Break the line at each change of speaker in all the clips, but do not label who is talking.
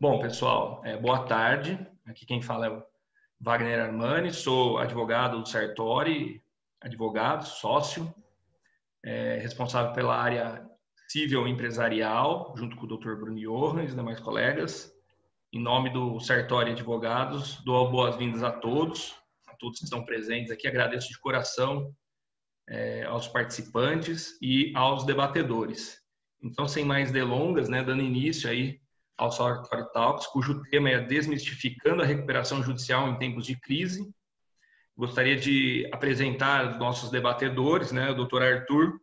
Bom, pessoal, boa tarde. Aqui quem fala é o Wagner Armani, sou advogado do Sartori, advogado, sócio, responsável pela área civil empresarial, junto com o Dr. Bruno Johan e os demais colegas. Em nome do Sartori Advogados, dou boas-vindas a todos que estão presentes aqui. Agradeço de coração aos participantes e aos debatedores. Então, sem mais delongas, dando início aí ao Sartori Talks, cujo tema é Desmistificando a Recuperação Judicial em Tempos de Crise. Gostaria de apresentar os nossos debatedores, o Dr. Arthur.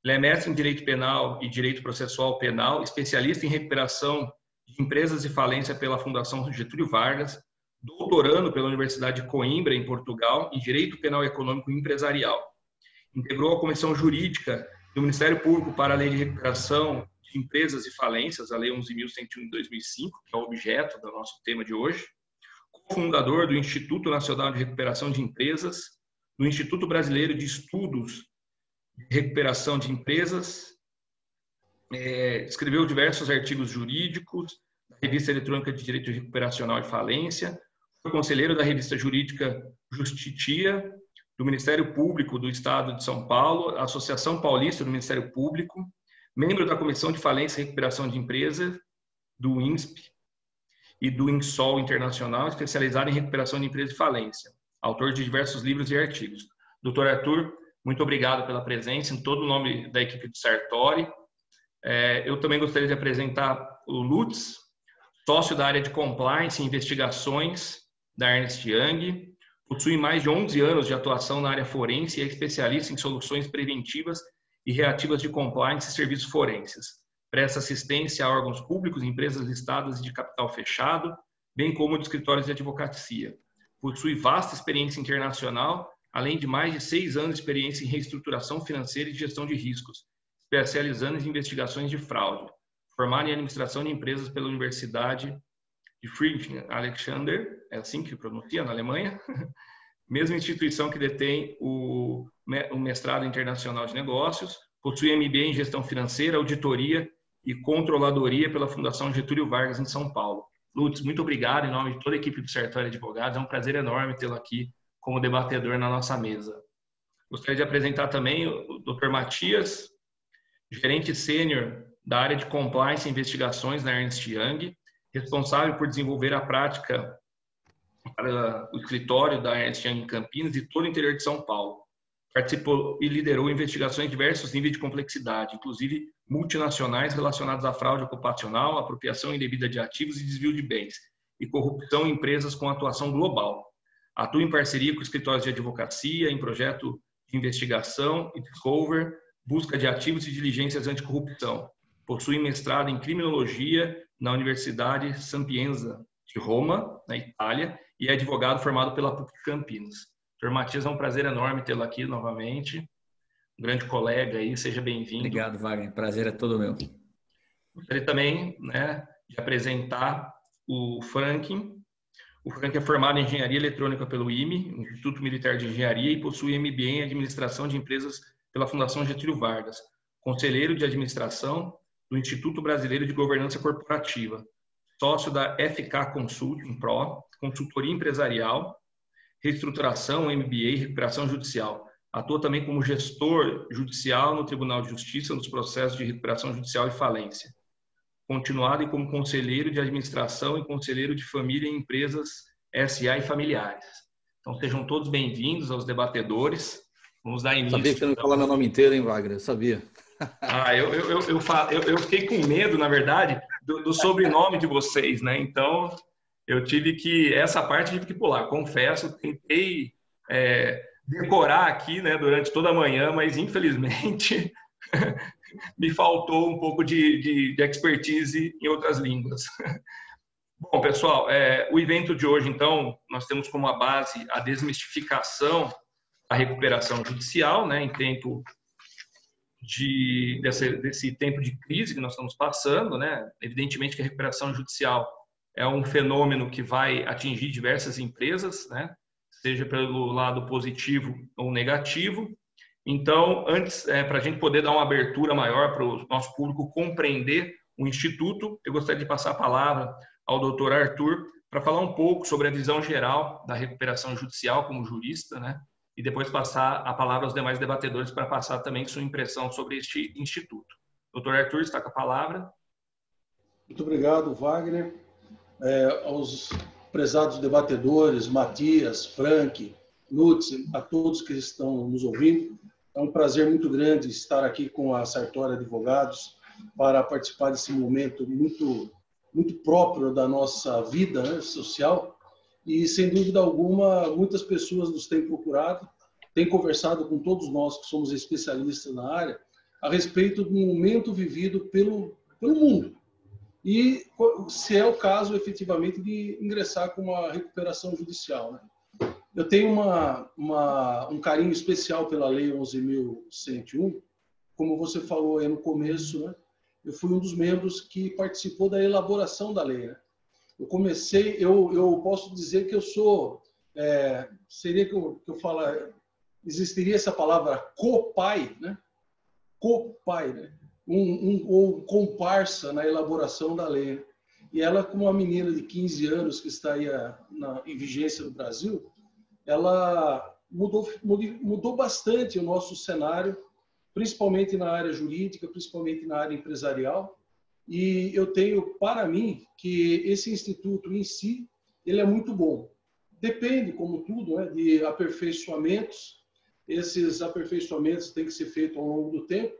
Ele é mestre em Direito Penal e Direito Processual Penal, especialista em recuperação de empresas e falência pela Fundação Getúlio Vargas, doutorando pela Universidade de Coimbra, em Portugal, em Direito Penal Econômico e Empresarial. Integrou a Comissão Jurídica do Ministério Público para a Lei de Recuperação de Empresas e Falências, a Lei 11.101 de 2005, que é o objeto do nosso tema de hoje. Cofundador do Instituto Nacional de Recuperação de Empresas, do Instituto Brasileiro de Estudos de Recuperação de Empresas, escreveu diversos artigos jurídicos da Revista Eletrônica de Direito Recuperacional e Falência, foi conselheiro da Revista Jurídica Justitia, do Ministério Público do Estado de São Paulo, Associação Paulista do Ministério Público, membro da Comissão de Falência e Recuperação de Empresas, do INSP e do INSOL Internacional, especializado em recuperação de empresas de falência, autor de diversos livros e artigos. Dr. Arthur, muito obrigado pela presença, em todo o nome da equipe do Sartori. Eu também gostaria de apresentar o Lutz, sócio da área de Compliance e Investigações da Ernst Young, possui mais de 11 anos de atuação na área forense e é especialista em soluções preventivas e reativas de compliance e serviços forenses. Presta assistência a órgãos públicos, empresas listadas e de capital fechado, bem como de escritórios de advocacia. Possui vasta experiência internacional, além de mais de 6 anos de experiência em reestruturação financeira e gestão de riscos, especializando em investigações de fraude. Formado em administração de empresas pela Universidade de Friedrich-Alexander, é assim que pronuncia, na Alemanha, mesma instituição que detém o mestrado internacional de negócios, possui MBA em gestão financeira, auditoria e controladoria pela Fundação Getúlio Vargas, em São Paulo. Lutz, muito obrigado em nome de toda a equipe do Sartori Advogados, é um prazer enorme tê-lo aqui como debatedor na nossa mesa. Gostaria de apresentar também o Dr. Matias, gerente sênior da área de Compliance e Investigações na Ernst Young, responsável por desenvolver a prática para o escritório da Ernst Young em Campinas e todo o interior de São Paulo. Participou e liderou investigações em diversos níveis de complexidade, inclusive multinacionais relacionadas à fraude ocupacional, apropriação indevida de ativos e desvio de bens, e corrupção em empresas com atuação global. Atua em parceria com escritórios de advocacia, em projeto de investigação e discover, busca de ativos e diligências anticorrupção. Possui mestrado em criminologia na Universidade Sapienza de Roma, na Itália, e é advogado formado pela PUC Campinas. Dr. Matias, é um prazer enorme tê-lo aqui novamente. Um grande colega aí, seja bem-vindo.
Obrigado, Wagner. Prazer é todo meu.
Gostaria também de apresentar o Franklin. O Franklin é formado em Engenharia Eletrônica pelo IME, Instituto Militar de Engenharia, e possui MBA em Administração de Empresas pela Fundação Getúlio Vargas. Conselheiro de Administração do Instituto Brasileiro de Governança Corporativa. Sócio da FK Consulting Pro, consultoria empresarial, reestruturação, MBA e recuperação judicial. Atua também como gestor judicial no Tribunal de Justiça nos processos de recuperação judicial e falência. Continuado e como conselheiro de administração e conselheiro de família em empresas SA e familiares. Então, sejam todos bem-vindos aos debatedores. Vamos dar início.
Sabia que você não ia falar meu nome inteiro, hein, Wagner? Eu sabia.
Eu fiquei com medo, na verdade, do sobrenome de vocês, Então, essa parte eu tive que pular. Confesso, tentei decorar aqui, durante toda a manhã, mas infelizmente me faltou um pouco de expertise em outras línguas. Bom, pessoal, o evento de hoje, então, nós temos como a base a desmistificação da recuperação judicial, em tempo desse tempo de crise que nós estamos passando, Evidentemente que a recuperação judicial é um fenômeno que vai atingir diversas empresas, Seja pelo lado positivo ou negativo. Então, antes, para a gente poder dar uma abertura maior para o nosso público compreender o Instituto, eu gostaria de passar a palavra ao doutor Arthur para falar um pouco sobre a visão geral da recuperação judicial como jurista, né? E depois passar a palavra aos demais debatedores para passar também sua impressão sobre este instituto. Doutor Arthur, está com a palavra.
Muito obrigado, Wagner. Aos prezados debatedores, Matias, Frank, Lutz, a todos que estão nos ouvindo. É um prazer muito grande estar aqui com a Sartori Advogados para participar desse momento muito próprio da nossa vida, né, social. E, sem dúvida alguma, muitas pessoas nos têm procurado, têm conversado com todos nós que somos especialistas na área a respeito do momento vivido pelo mundo. E se é o caso, efetivamente, de ingressar com uma recuperação judicial, né? Eu tenho um carinho especial pela Lei 11.101. Como você falou aí no começo, né? Eu fui um dos membros que participou da elaboração da lei, né? Eu posso dizer que eu sou, seria que eu falar, existiria essa palavra copai, né? Copai, né? Ou comparsa na elaboração da lei. E ela, como uma menina de 15 anos que está aí em vigência no Brasil, ela mudou bastante o nosso cenário, principalmente na área jurídica, principalmente na área empresarial. E eu tenho para mim que esse instituto em si, ele é muito bom. Depende, como tudo, né, de aperfeiçoamentos. Esses aperfeiçoamentos têm que ser feitos ao longo do tempo.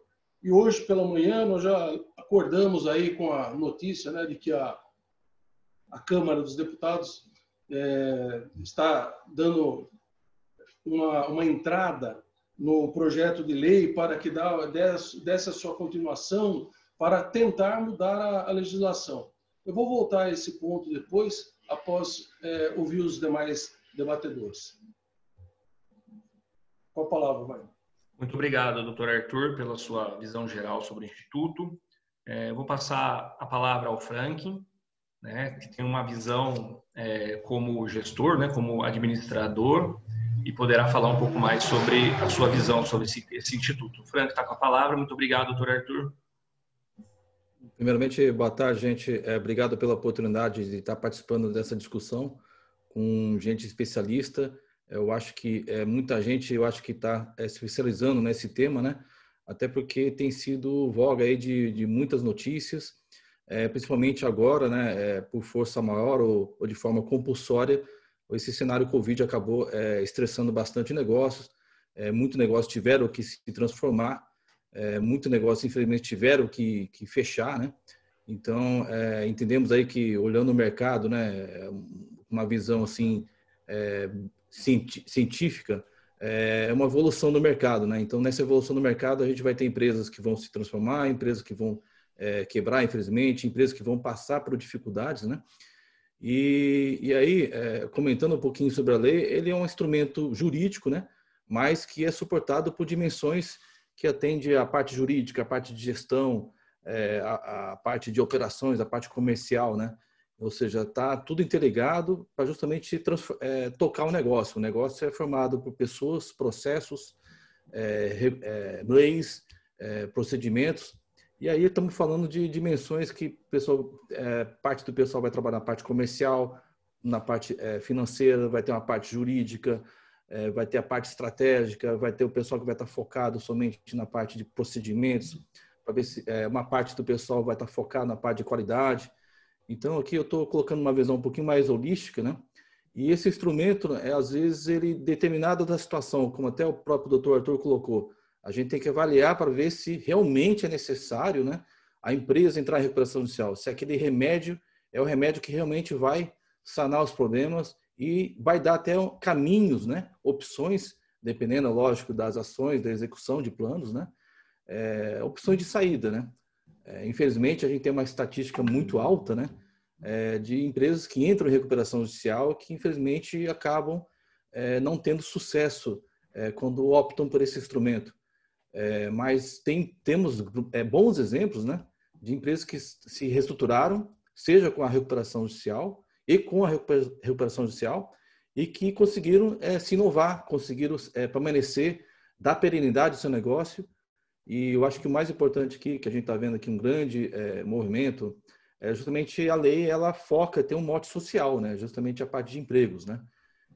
E hoje pela manhã nós já acordamos aí com a notícia, né, de que a Câmara dos Deputados está dando uma entrada no projeto de lei para que desse a sua continuação para tentar mudar a legislação. Eu vou voltar a esse ponto depois, após ouvir os demais debatedores. Com a palavra, vai.
Muito obrigado, doutor Arthur, pela sua visão geral sobre o Instituto. Eu vou passar a palavra ao Frank, né, que tem uma visão como gestor, né, como administrador, e poderá falar um pouco mais sobre a sua visão sobre esse Instituto. O Frank está com a palavra. Muito obrigado, doutor Arthur.
Primeiramente, boa tarde, gente. Obrigado pela oportunidade de estar participando dessa discussão com gente especialista. Eu acho que muita gente, está se especializando nesse tema, né? Até porque tem sido voga aí de muitas notícias, principalmente agora, né? Por força maior ou de forma compulsória, esse cenário Covid acabou estressando bastante negócios. Muitos negócios tiveram que se transformar, muitos negócios, infelizmente, tiveram que fechar, né? Então, entendemos aí que, olhando o mercado, né? Uma visão assim científica, é uma evolução do mercado, né? Então, nessa evolução do mercado, a gente vai ter empresas que vão se transformar, empresas que vão quebrar, infelizmente, empresas que vão passar por dificuldades, né? E aí, comentando um pouquinho sobre a lei, ele é um instrumento jurídico, né? Mas que é suportado por dimensões que atende a parte jurídica, a parte de gestão, a parte de operações, a parte comercial, né? Ou seja, está tudo interligado para justamente tocar o negócio. O negócio é formado por pessoas, processos, leis, procedimentos. E aí estamos falando de dimensões que parte do pessoal vai trabalhar na parte comercial, na parte financeira, vai ter uma parte jurídica, vai ter a parte estratégica, vai ter o pessoal que vai estar focado somente na parte de procedimentos, para ver se uma parte do pessoal vai estar focado na parte de qualidade. Então, aqui eu estou colocando uma visão um pouquinho mais holística, né? E esse instrumento, às vezes, ele determinado da situação, como até o próprio doutor Arthur colocou, a gente tem que avaliar para ver se realmente é necessário, né, a empresa entrar em recuperação judicial, se aquele remédio é o remédio que realmente vai sanar os problemas e vai dar até caminhos, né, opções, dependendo, lógico, das ações, da execução de planos, né, opções de saída, né. Infelizmente, a gente tem uma estatística muito alta, né, de empresas que entram em recuperação judicial que, infelizmente, acabam não tendo sucesso quando optam por esse instrumento. Mas temos bons exemplos, né, de empresas que se reestruturaram, seja com a recuperação judicial e com a recuperação judicial, e que conseguiram se inovar, conseguiram permanecer, dar perenidade ao seu negócio. E eu acho que o mais importante aqui, que a gente está vendo aqui um grande movimento justamente a lei ela foca, tem um mote social, né? Justamente a parte de empregos, né?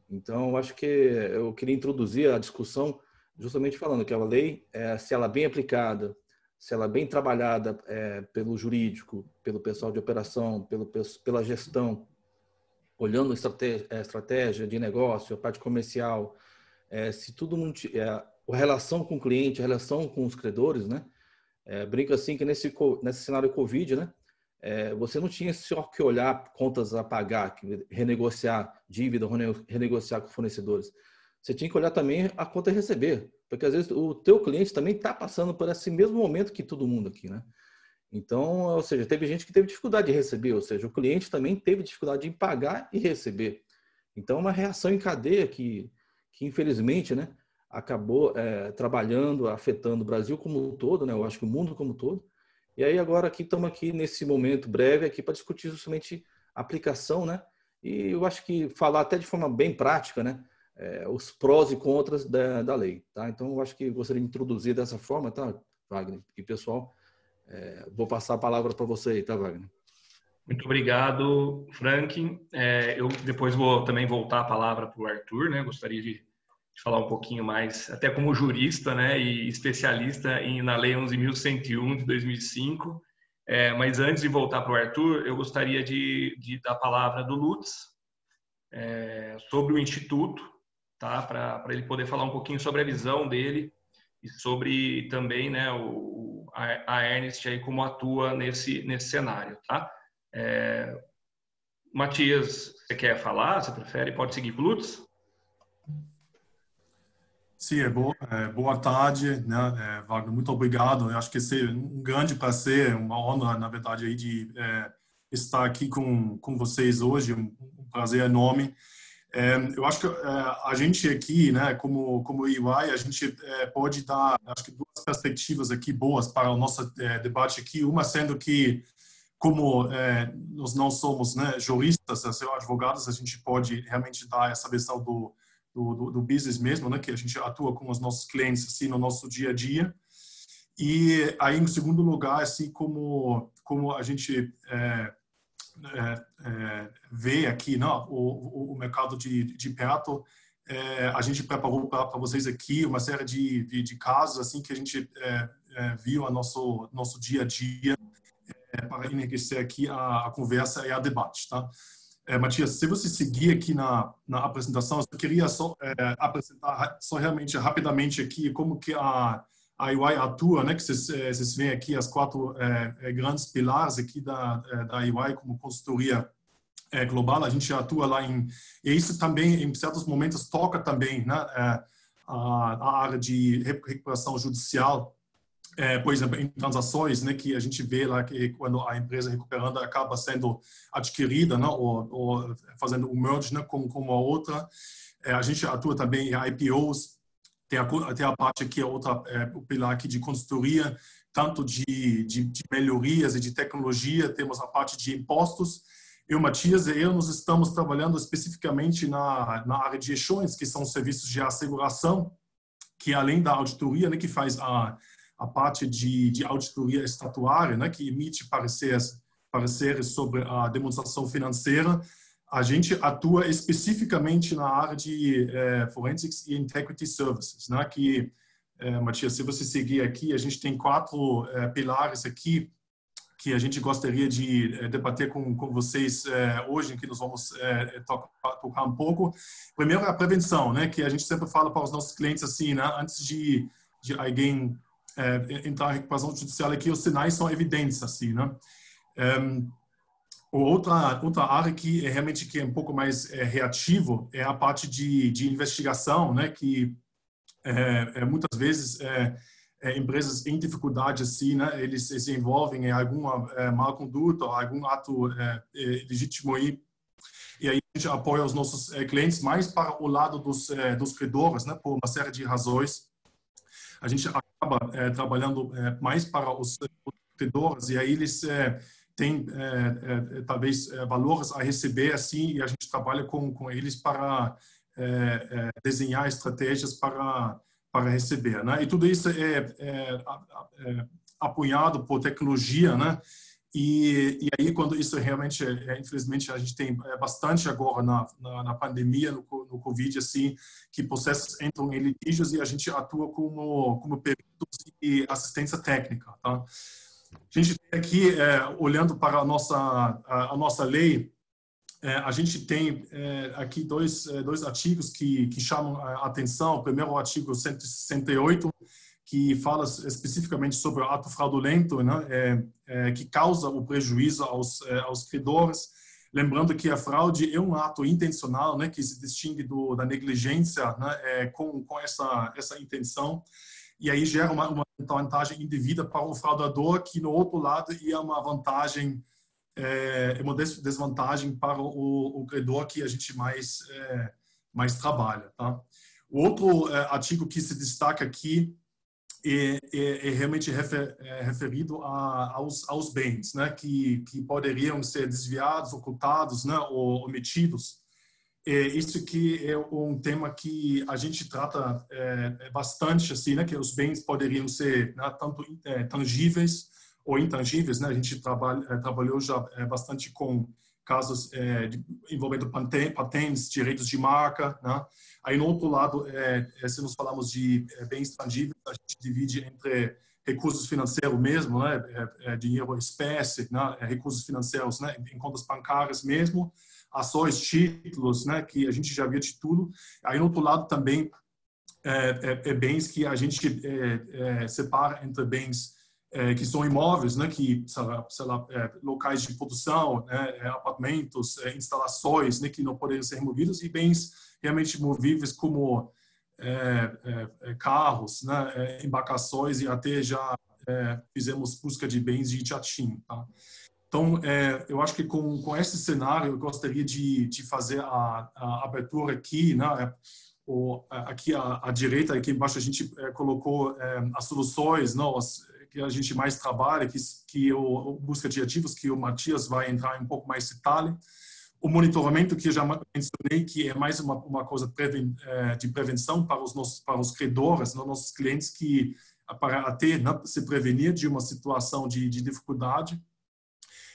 Então, acho que eu queria introduzir a discussão justamente falando que a lei, se ela bem aplicada, se ela bem trabalhada pelo jurídico, pelo pessoal de operação, pela gestão, olhando estratégia de negócio, a parte comercial, se todo mundo a relação com o cliente, a relação com os credores, né? Brinco assim que nesse cenário Covid, né? Você não tinha só que olhar contas a pagar, renegociar dívida, renegociar com fornecedores. Você tinha que olhar também a conta a receber, porque às vezes o teu cliente também está passando por esse mesmo momento que todo mundo aqui, né? Então, ou seja, teve gente que teve dificuldade de receber, ou seja, o cliente também teve dificuldade de pagar e receber. Então, uma reação em cadeia que infelizmente, né, acabou trabalhando, afetando o Brasil como um todo, né? Eu acho que o mundo como um todo. E aí agora estamos aqui nesse momento breve aqui para discutir justamente a aplicação, né? E eu acho que falar até de forma bem prática, né? Os prós e contras da lei, tá? Então eu acho que gostaria de introduzir dessa forma, tá, Wagner? E pessoal, vou passar a palavra para você aí, tá, Wagner?
Muito obrigado, Frank. Eu depois vou também voltar a palavra para o Arthur, né? Gostaria de falar um pouquinho mais, até como jurista, né, e especialista na Lei 11.101 de 2005. Mas antes de voltar para o Arthur, eu gostaria de dar a palavra do Lutz sobre o Instituto, tá? Para ele poder falar um pouquinho sobre a visão dele e sobre também, né, a Ernest aí como atua nesse cenário, tá? Matias, você quer falar? Você prefere? Pode seguir com o Lutz?
Sim, boa tarde, né, Wagner, muito obrigado. Eu acho que é um grande prazer, uma honra, na verdade, aí de estar aqui com vocês hoje, um prazer enorme. Eu acho que a gente aqui, né, como EY, a gente pode dar, acho que duas perspectivas aqui boas para o nosso debate aqui. Uma sendo que, como nós não somos, né, juristas, advogados, a gente pode realmente dar essa visão do business mesmo, né, que a gente atua com os nossos clientes assim no nosso dia a dia. E aí, em segundo lugar, assim como a gente vê aqui, não, o mercado de perto, a gente preparou para vocês aqui uma série de casos assim que a gente viu no nosso dia a dia para enriquecer aqui a conversa e a debate, tá? Matias, se você seguir aqui na apresentação, eu queria só apresentar só realmente rapidamente aqui como que a EY atua, né? Que vocês veem aqui as quatro grandes pilares aqui da EY como consultoria global. A gente atua lá e isso também em certos momentos toca também, né? A área de recuperação judicial. Por exemplo, em transações, né, que a gente vê lá que quando a empresa recuperando acaba sendo adquirida, né, ou fazendo um merge, né, com a outra. A gente atua também em IPOs, tem a parte aqui, o pilar aqui de consultoria, tanto de melhorias e de tecnologia, temos a parte de impostos. Eu, Matias e eu, nós estamos trabalhando especificamente na área de gestões, que são serviços de asseguração, que além da auditoria, né, que faz a parte de auditoria estatuária, né, que emite pareceres sobre a demonstração financeira, a gente atua especificamente na área de Forensics e Integrity Services, né, que, Matias, se você seguir aqui, a gente tem quatro pilares aqui que a gente gostaria de debater com vocês hoje, em que nós vamos tocar um pouco. Primeiro, a prevenção, né, que a gente sempre fala para os nossos clientes assim, né, antes de alguém entrar em recuperação judicial aqui, os sinais são evidentes, assim, né? Outra área que realmente que é um pouco mais reativo é a parte de investigação, né? Que muitas vezes empresas em dificuldade, assim, né? Eles se envolvem em alguma má conduta, algum ato legítimo aí. E aí a gente apoia os nossos clientes mais para o lado dos credores, né? Por uma série de razões. A gente acaba trabalhando mais para os credores e aí eles têm talvez valores a receber assim e a gente trabalha com eles para desenhar estratégias para receber, né? E tudo isso é apoiado por tecnologia, né? E aí, quando isso realmente, infelizmente, a gente tem bastante agora na pandemia, no Covid, assim, que processos entram em litígios e a gente atua como peritos e assistência técnica. Tá? A gente tem aqui, olhando para a nossa lei, a gente tem aqui dois artigos que chamam a atenção. O primeiro, o artigo 168, que fala especificamente sobre o ato fraudulento, né, que causa o prejuízo aos credores. Lembrando que a fraude é um ato intencional, né, que se distingue da negligência, né, com essa intenção. E aí gera uma vantagem indevida para o fraudador, que no outro lado é uma vantagem, uma desvantagem para o credor que a gente mais trabalha. Tá? O outro artigo que se destaca aqui é realmente referido aos bens, né, que poderiam ser desviados, ocultados, né, ou omitidos. Isso que é um tema que a gente trata bastante, assim, né, que os bens poderiam ser, né, tanto tangíveis ou intangíveis, né. A gente trabalhou já bastante com casos envolvendo patentes, direitos de marca, né. Aí, no outro lado, se nós falamos de bens tangíveis, a gente divide entre recursos financeiros mesmo, né, dinheiro espécie, né, recursos financeiros, né, em contas bancárias mesmo, ações, títulos, né, que a gente já via de tudo. Aí, no outro lado, também, bens que a gente separa entre bens que são imóveis, né, que, sei lá, locais de produção, né, apartamentos, instalações, né, que não podem ser removidos, e bens realmente movíveis como carros, né, embarcações, e até já fizemos busca de bens de jatinho. Tá? Então, eu acho que com esse cenário, eu gostaria de fazer a abertura aqui, né, aqui à direita, aqui embaixo a gente colocou as soluções, não, que a gente mais trabalha, que o busca de ativos, que o Matias vai entrar um pouco mais em detalhe. O monitoramento, que eu já mencionei, que é mais uma coisa de prevenção para os credores, nossos clientes, que para até, né, se prevenir de uma situação de dificuldade.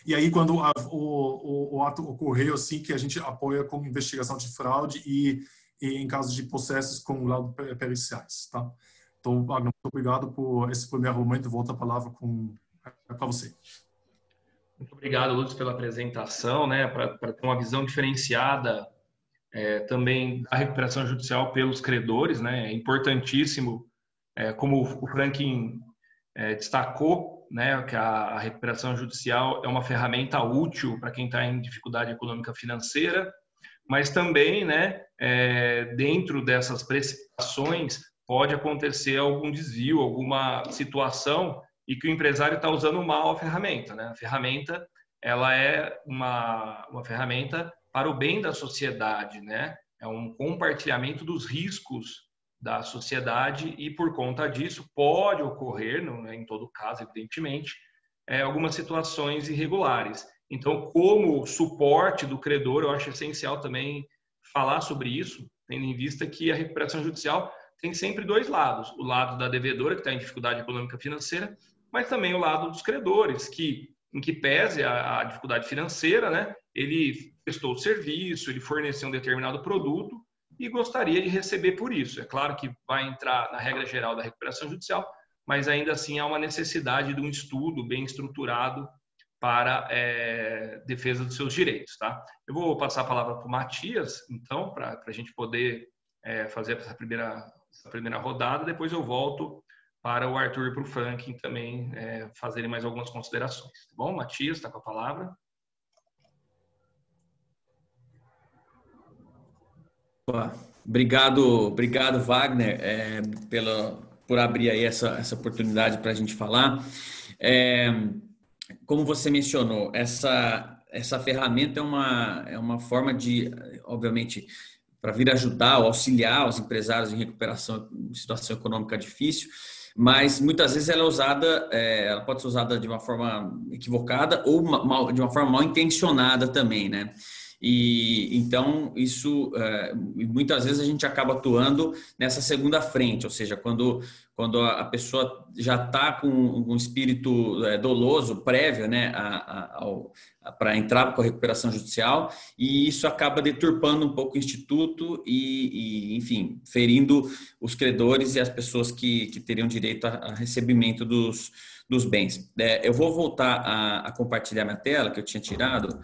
E aí, quando o ato ocorreu, assim, que a gente apoia com investigação de fraude e em casos de processos com laudos periciais. Tá? Então, Wagner, muito obrigado por esse primeiro momento. Volto a palavra para você.
Muito obrigado, Lutz, pela apresentação, né, para ter uma visão diferenciada também da recuperação judicial pelos credores, né, é importantíssimo, como o Franklin destacou, né, que a recuperação judicial é uma ferramenta útil para quem está em dificuldade econômica financeira, mas também, né, dentro dessas precipitações pode acontecer algum desvio, alguma situação e que o empresário está usando mal a ferramenta, né? A ferramenta, ela é uma ferramenta para o bem da sociedade, né? É um compartilhamento dos riscos da sociedade e, por conta disso, pode ocorrer, não é em todo caso, evidentemente, algumas situações irregulares. Então, como suporte do credor, eu acho essencial também falar sobre isso, tendo em vista que a recuperação judicial tem sempre dois lados. O lado da devedora, que está em dificuldade econômica financeira, mas também o lado dos credores, que, em que pese a dificuldade financeira, né, ele prestou o serviço, ele forneceu um determinado produto e gostaria de receber por isso. É claro que vai entrar na regra geral da recuperação judicial, mas ainda assim há uma necessidade de um estudo bem estruturado para defesa dos seus direitos. Tá? Eu vou passar a palavra para o Matias, então, para a gente poder fazer essa primeira rodada, depois eu volto para o Arthur e para o Franklin também fazerem mais algumas considerações. Tá bom? Matias, está com a palavra.
Obrigado, Wagner, por abrir aí essa oportunidade para a gente falar. Como você mencionou, essa ferramenta é uma forma de, obviamente, para vir ajudar ou auxiliar os empresários em recuperação de situação econômica difícil, mas muitas vezes ela pode ser usada de uma forma equivocada ou de uma forma mal intencionada também, né? E então isso muitas vezes a gente acaba atuando nessa segunda frente, ou seja, quando a pessoa já está com um espírito doloso prévio, né, para entrar com a recuperação judicial, e isso acaba deturpando um pouco o instituto enfim, ferindo os credores e as pessoas que teriam direito a recebimento dos bens. Eu vou voltar a compartilhar minha tela, que eu tinha tirado.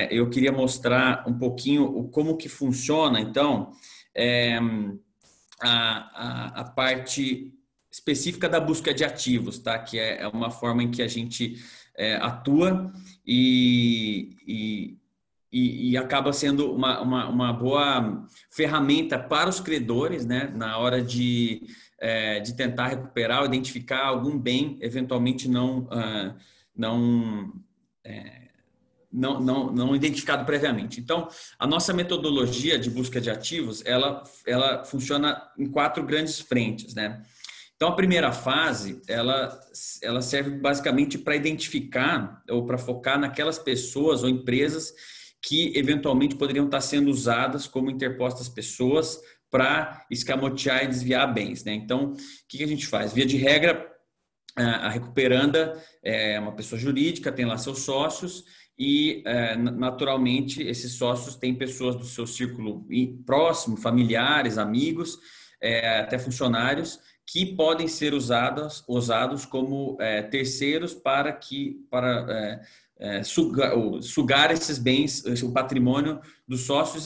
Eu queria mostrar um pouquinho como que funciona, então, a parte específica da busca de ativos, tá? Que é uma forma em que a gente atua e acaba sendo uma boa ferramenta para os credores, né? Na hora de tentar recuperar ou identificar algum bem eventualmente não identificado previamente. Então, a nossa metodologia de busca de ativos, ela funciona em 4 grandes frentes, né? Então, a primeira fase, ela serve basicamente para identificar ou para focar naquelas pessoas ou empresas que eventualmente poderiam estar sendo usadas como interpostas pessoas para escamotear e desviar bens, né? Então, o que a gente faz? Via de regra, a recuperanda é uma pessoa jurídica, tem lá seus sócios e, naturalmente, esses sócios têm pessoas do seu círculo próximo, familiares, amigos, até funcionários, que podem ser usados como terceiros para sugar esses bens, o patrimônio dos sócios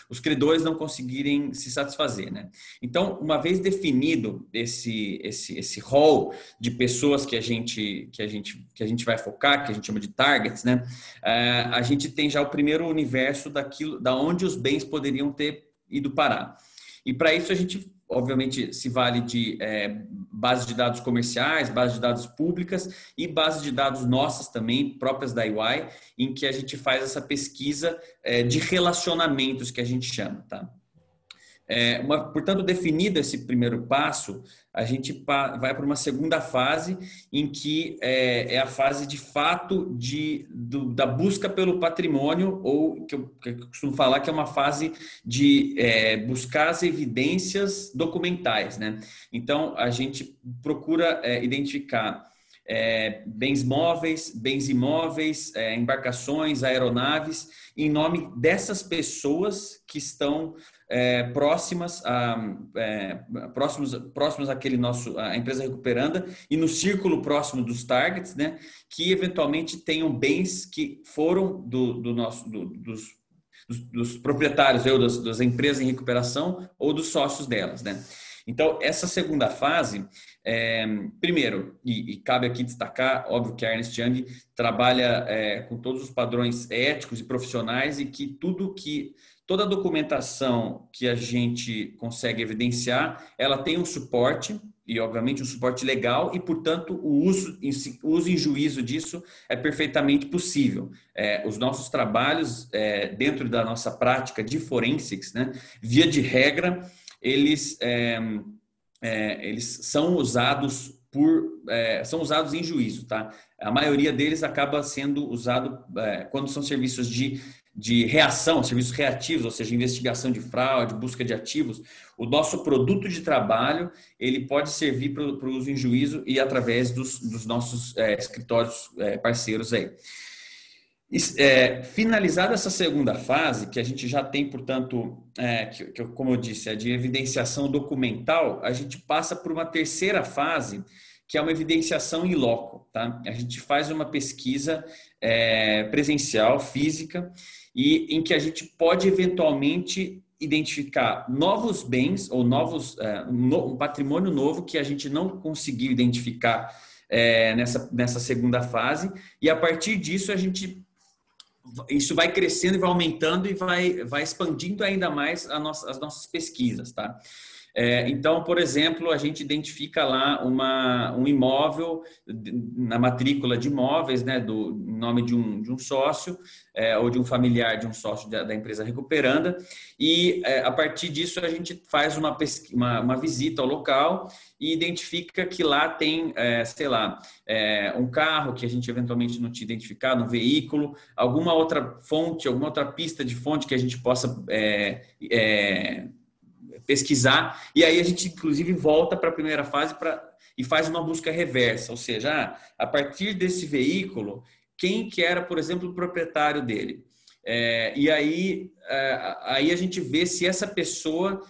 os credores não conseguirem se satisfazer, né? Então, uma vez definido esse rol de pessoas que a gente vai focar, que a gente chama de targets, né? A gente tem já o primeiro universo da onde os bens poderiam ter ido parar. E para isso a gente, obviamente, se vale de bases de dados comerciais, bases de dados públicas e bases de dados nossas também, próprias da EY, em que a gente faz essa pesquisa de relacionamentos que a gente chama, tá? Portanto, definido esse primeiro passo, a gente vai para uma segunda fase, em que é a fase de fato da busca pelo patrimônio, ou que eu costumo falar que é uma fase de buscar as evidências documentais, né? Então, a gente procura identificar bens móveis, bens imóveis, embarcações, aeronaves, em nome dessas pessoas que estão próximas àquele a empresa recuperanda e no círculo próximo dos targets, né, que eventualmente tenham bens que foram dos proprietários das empresas em recuperação ou dos sócios delas, né? Então, essa segunda fase, primeiro, e cabe aqui destacar, óbvio que a Ernst Young trabalha com todos os padrões éticos e profissionais e que toda a documentação que a gente consegue evidenciar, ela tem um suporte, e obviamente um suporte legal, e portanto o uso em juízo disso é perfeitamente possível. Os nossos trabalhos, dentro da nossa prática de forensics, né, via de regra, eles são usados em juízo, tá? A maioria deles acaba sendo usado quando são serviços de reação, serviços reativos, ou seja, investigação de fraude, busca de ativos. O nosso produto de trabalho, ele pode servir para o uso em juízo e através dos nossos escritórios parceiros aí. Finalizada essa segunda fase, que a gente já tem, portanto, como eu disse, de evidenciação documental, a gente passa por uma terceira fase, que é uma evidenciação in loco, tá? A gente faz uma pesquisa presencial, física, e em que a gente pode eventualmente identificar novos bens ou um patrimônio novo que a gente não conseguiu identificar nessa segunda fase, e a partir disso isso vai crescendo e vai aumentando e vai expandindo ainda mais as nossas pesquisas, tá? Então, por exemplo, a gente identifica lá um imóvel na matrícula de imóveis, né, do nome de um sócio ou de um familiar de um sócio da empresa recuperanda, e a partir disso a gente faz uma visita ao local e identifica que lá tem, sei lá, um carro que a gente eventualmente não tinha identificado, um veículo, alguma outra fonte, alguma outra pista de fonte que a gente possa pesquisar, e aí a gente inclusive volta para a primeira fase e faz uma busca reversa, ou seja, a partir desse veículo, quem que era, por exemplo, o proprietário dele? E aí a gente vê se essa pessoa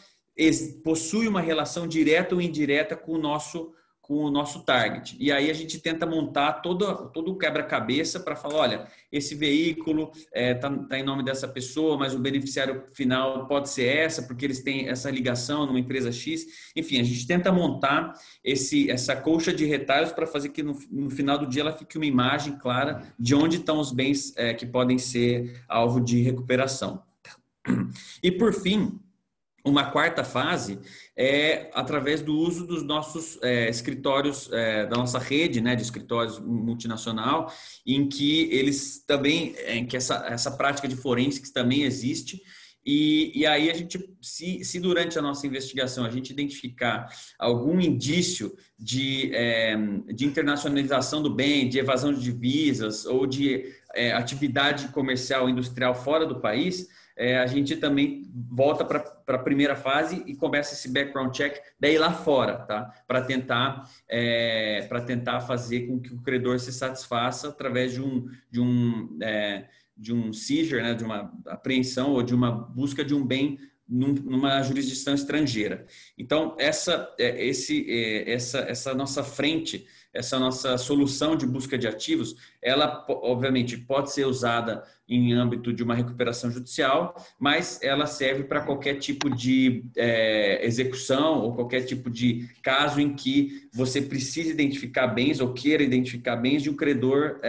possui uma relação direta ou indireta com o nosso target. E aí a gente tenta montar todo o quebra-cabeça para falar, olha, esse veículo tá em nome dessa pessoa, mas o beneficiário final pode ser porque eles têm essa ligação numa empresa X. Enfim, a gente tenta montar essa colcha de retalhos para fazer que no final do dia ela fique uma imagem clara de onde estão os bens que podem ser alvo de recuperação. E por fim, uma quarta fase é através do uso dos nossos escritórios, da nossa rede, né, de escritórios multinacional, em que eles também, que essa prática de forensics também existe. E aí a gente, se durante a nossa investigação a gente identificar algum indício de internacionalização do bem, de evasão de divisas ou de atividade comercial industrial fora do país, a gente também volta para a primeira fase e começa esse background check daí lá fora, tá? Para tentar fazer com que o credor se satisfaça através de um seizure, né? De uma apreensão ou de uma busca de um bem numa jurisdição estrangeira. Então, essa nossa frente, essa nossa solução de busca de ativos, ela obviamente pode ser usada em âmbito de uma recuperação judicial, mas ela serve para qualquer tipo de execução ou qualquer tipo de caso em que você precise identificar bens ou queira identificar bens de um credor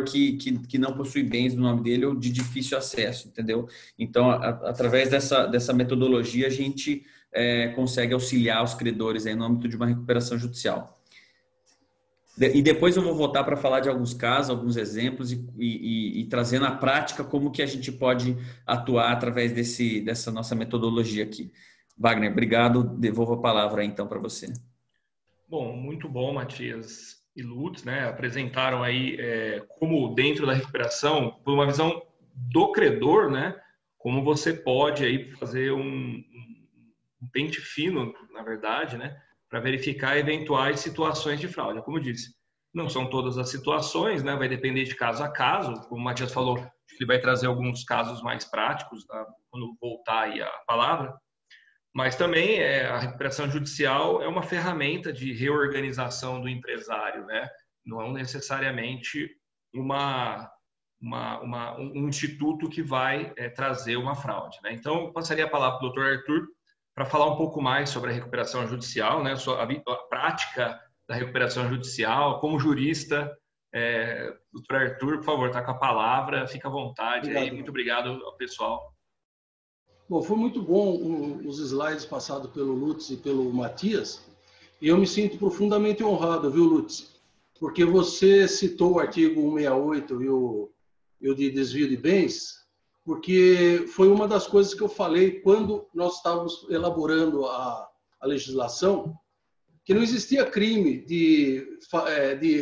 que não possui bens no nome dele ou de difícil acesso, entendeu? Então, através dessa metodologia, a gente consegue auxiliar os credores aí no âmbito de uma recuperação judicial. E depois eu vou voltar para falar de alguns casos, alguns exemplos e trazer na prática como que a gente pode atuar através dessa nossa metodologia aqui. Wagner, obrigado. Devolvo a palavra aí, então para você.
Bom, muito bom, Matias e Lutz, né? Apresentaram aí como dentro da recuperação, por uma visão do credor, né? Como você pode aí fazer um pente fino, na verdade, né? Para verificar eventuais situações de fraude. Como eu disse, não são todas as situações, né? Vai depender de caso a caso. Como o Matias falou, ele vai trazer alguns casos mais práticos, tá? Quando voltar aí a palavra. Mas também a recuperação judicial é uma ferramenta de reorganização do empresário, né? Não é necessariamente um instituto que vai trazer uma fraude, né? Então, eu passaria a palavra para o Dr. Arthur para falar um pouco mais sobre a recuperação judicial, né? A prática da recuperação judicial, como jurista. Dr. Arthur, por favor, está com a palavra, fica à vontade.
Obrigado.
Aí. Muito obrigado ao pessoal.
Bom, foi muito bom os slides passados pelo Lutz e pelo Matias, e eu me sinto profundamente honrado, viu, Lutz? Porque você citou o artigo 168 e o de desvio de bens, porque foi uma das coisas que eu falei quando nós estávamos elaborando a legislação, que não existia crime de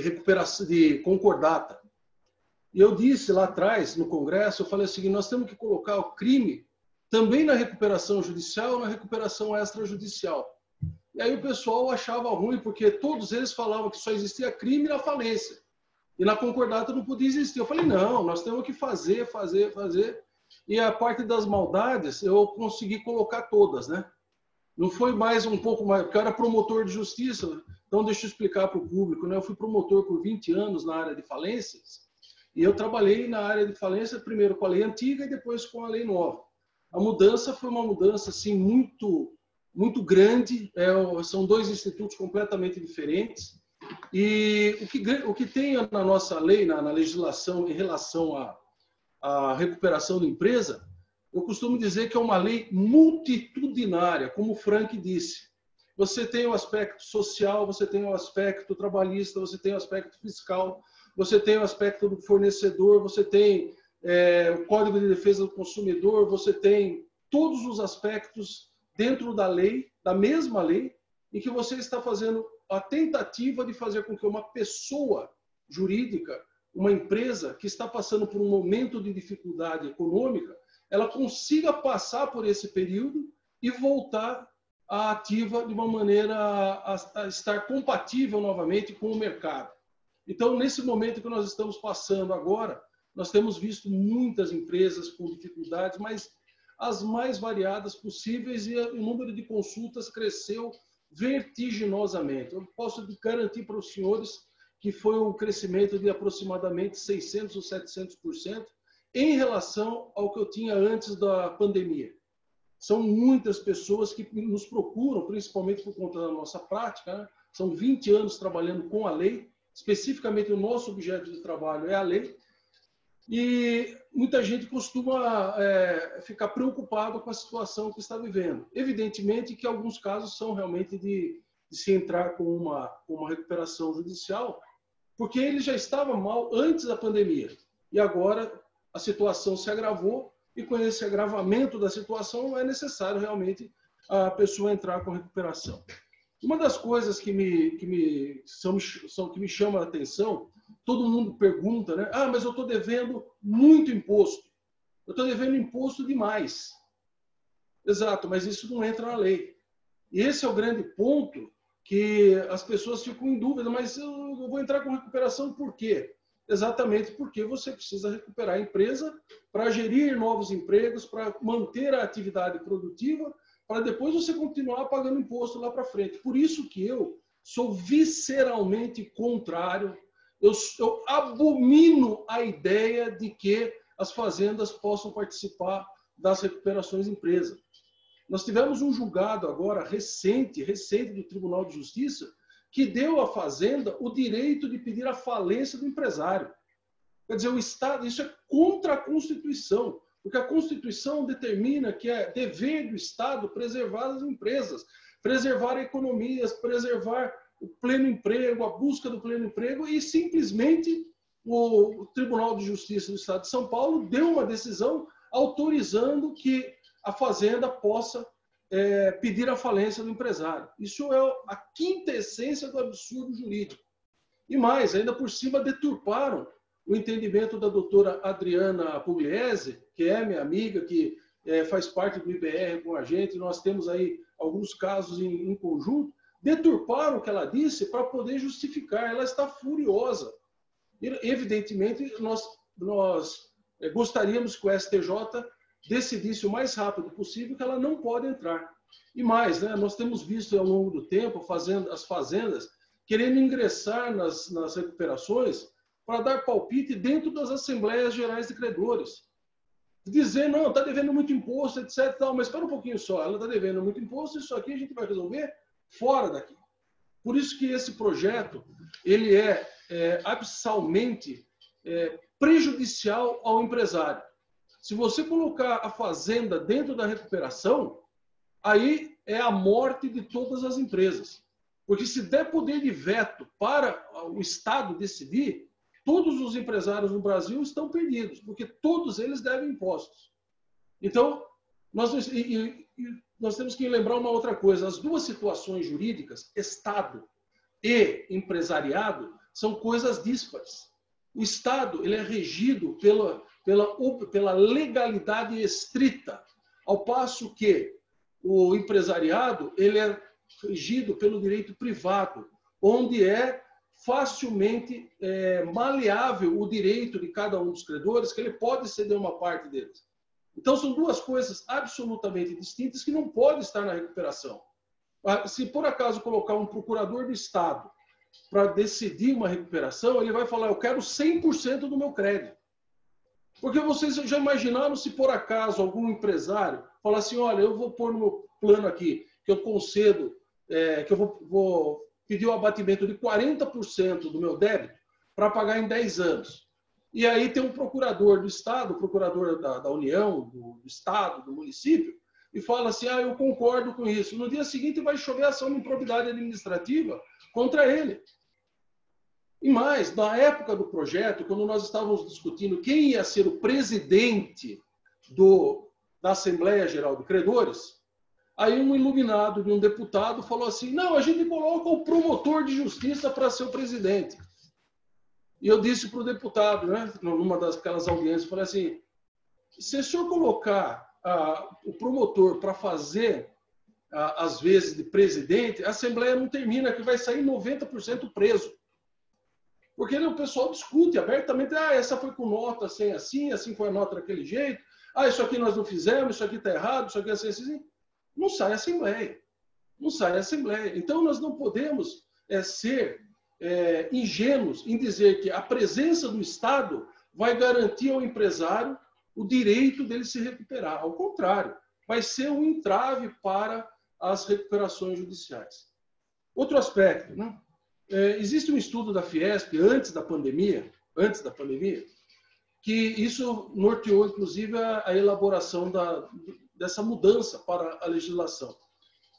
recuperação, de concordata. E eu disse lá atrás, no Congresso, eu falei assim, nós temos que colocar o crime também na recuperação judicial, na recuperação extrajudicial. E aí o pessoal achava ruim, porque todos eles falavam que só existia crime na falência. E na concordata não podia existir. Eu falei, não, nós temos que fazer. E a parte das maldades, eu consegui colocar todas, né? Não foi mais um pouco mais, porque eu era promotor de justiça. Então, deixa eu explicar para o público, né? Eu fui promotor por 20 anos na área de falências. E eu trabalhei na área de falência, primeiro com a lei antiga e depois com a lei nova. A mudança foi uma mudança assim, muito grande, são dois institutos completamente diferentes. E o que tem na nossa lei, na legislação em relação à recuperação da empresa, eu costumo dizer que é uma lei multitudinária, como o Frank disse. Você tem o aspecto social, você tem o aspecto trabalhista, você tem o aspecto fiscal, você tem o aspecto do fornecedor, você tem o Código de Defesa do Consumidor, você tem todos os aspectos dentro da lei, da mesma lei, em que você está fazendo a tentativa de fazer com que uma pessoa jurídica, uma empresa que está passando por um momento de dificuldade econômica, ela consiga passar por esse período e voltar à ativa de uma maneira a estar compatível novamente com o mercado. Então, nesse momento que nós estamos passando agora, nós temos visto muitas empresas com dificuldades, mas as mais variadas possíveis, e o número de consultas cresceu vertiginosamente. Eu posso garantir para os senhores que foi um crescimento de aproximadamente 600% ou 700% em relação ao que eu tinha antes da pandemia. São muitas pessoas que nos procuram, principalmente por conta da nossa prática, né? São 20 anos trabalhando com a lei, especificamente o nosso objeto de trabalho é a lei, e muita gente costuma ficar preocupado com a situação que está vivendo. Evidentemente que alguns casos são realmente de se entrar com uma recuperação judicial, porque ele já estava mal antes da pandemia. E agora a situação se agravou, e com esse agravamento da situação é necessário realmente a pessoa entrar com recuperação. Uma das coisas que me chama a atenção, todo mundo pergunta, né? Ah, mas eu estou devendo muito imposto. Eu estou devendo imposto demais. Exato, mas isso não entra na lei. E esse é o grande ponto que as pessoas ficam em dúvida, mas eu vou entrar com recuperação por quê? Exatamente porque você precisa recuperar a empresa para gerir novos empregos, para manter a atividade produtiva, para depois você continuar pagando imposto lá para frente. Por isso que eu sou visceralmente contrário, eu abomino a ideia de que as fazendas possam participar das recuperações de empresa. Nós tivemos um julgado agora recente do Tribunal de Justiça, que deu à fazenda o direito de pedir a falência do empresário. Quer dizer, o Estado, isso é contra a Constituição, porque a Constituição determina que é dever do Estado preservar as empresas, preservar economias, preservar o pleno emprego, a busca do pleno emprego, e simplesmente o Tribunal de Justiça do Estado de São Paulo deu uma decisão autorizando que a fazenda possa pedir a falência do empresário. Isso é a quinta essência do absurdo jurídico. E mais, ainda por cima deturparam o entendimento da doutora Adriana Pugliese, que é minha amiga, que faz parte do IBR com a gente, nós temos aí alguns casos em conjunto, deturparam o que ela disse para poder justificar. Ela está furiosa. E, evidentemente, nós gostaríamos que o STJ decidisse o mais rápido possível que ela não pode entrar. E mais, né, nós temos visto ao longo do tempo as fazendas querendo ingressar nas recuperações para dar palpite dentro das Assembleias Gerais de Credores. Dizer, não, está devendo muito imposto, etc. Mas espera um pouquinho só, ela está devendo muito imposto, isso aqui a gente vai resolver fora daqui. Por isso que esse projeto ele é abssalmente prejudicial ao empresário. Se você colocar a fazenda dentro da recuperação, aí é a morte de todas as empresas. Porque se der poder de veto para o Estado decidir, todos os empresários no Brasil estão perdidos, porque todos eles devem impostos. Então, nós temos que lembrar uma outra coisa. As duas situações jurídicas, Estado e empresariado, são coisas díspares. O Estado ele é regido pela legalidade estrita, ao passo que o empresariado ele é regido pelo direito privado, onde é facilmente maleável o direito de cada um dos credores, que ele pode ceder uma parte deles. Então, são duas coisas absolutamente distintas que não podem estar na recuperação. Se, por acaso, colocar um procurador do Estado para decidir uma recuperação, ele vai falar, eu quero 100% do meu crédito. Porque vocês já imaginaram se, por acaso, algum empresário falar assim, olha, eu vou pôr no meu plano aqui, que eu concedo, que eu vou pedir o abatimento de 40% do meu débito para pagar em 10 anos. E aí tem um procurador do Estado, procurador da União, do Estado, do município, e fala assim, eu concordo com isso. No dia seguinte vai chover ação de improbidade administrativa contra ele. E mais, na época do projeto, quando nós estávamos discutindo quem ia ser o presidente da Assembleia Geral de Credores, aí um iluminado de um deputado falou assim, não, a gente coloca o promotor de justiça para ser o presidente. E eu disse para o deputado, né, numa daquelas audiências, falei assim, se o senhor colocar o promotor para fazer, às vezes, de presidente, a Assembleia não termina, que vai sair 90% preso. Porque o pessoal discute abertamente, essa foi com nota assim foi a nota daquele jeito, isso aqui nós não fizemos, isso aqui está errado, isso aqui é assim. Não sai a Assembleia. Não sai a Assembleia. Então, nós não podemos ser ingênuos em dizer que a presença do Estado vai garantir ao empresário o direito dele se recuperar. Ao contrário, vai ser um entrave para as recuperações judiciais. Outro aspecto, né? Existe um estudo da Fiesp antes da pandemia, que isso norteou, inclusive, a elaboração dessa mudança para a legislação.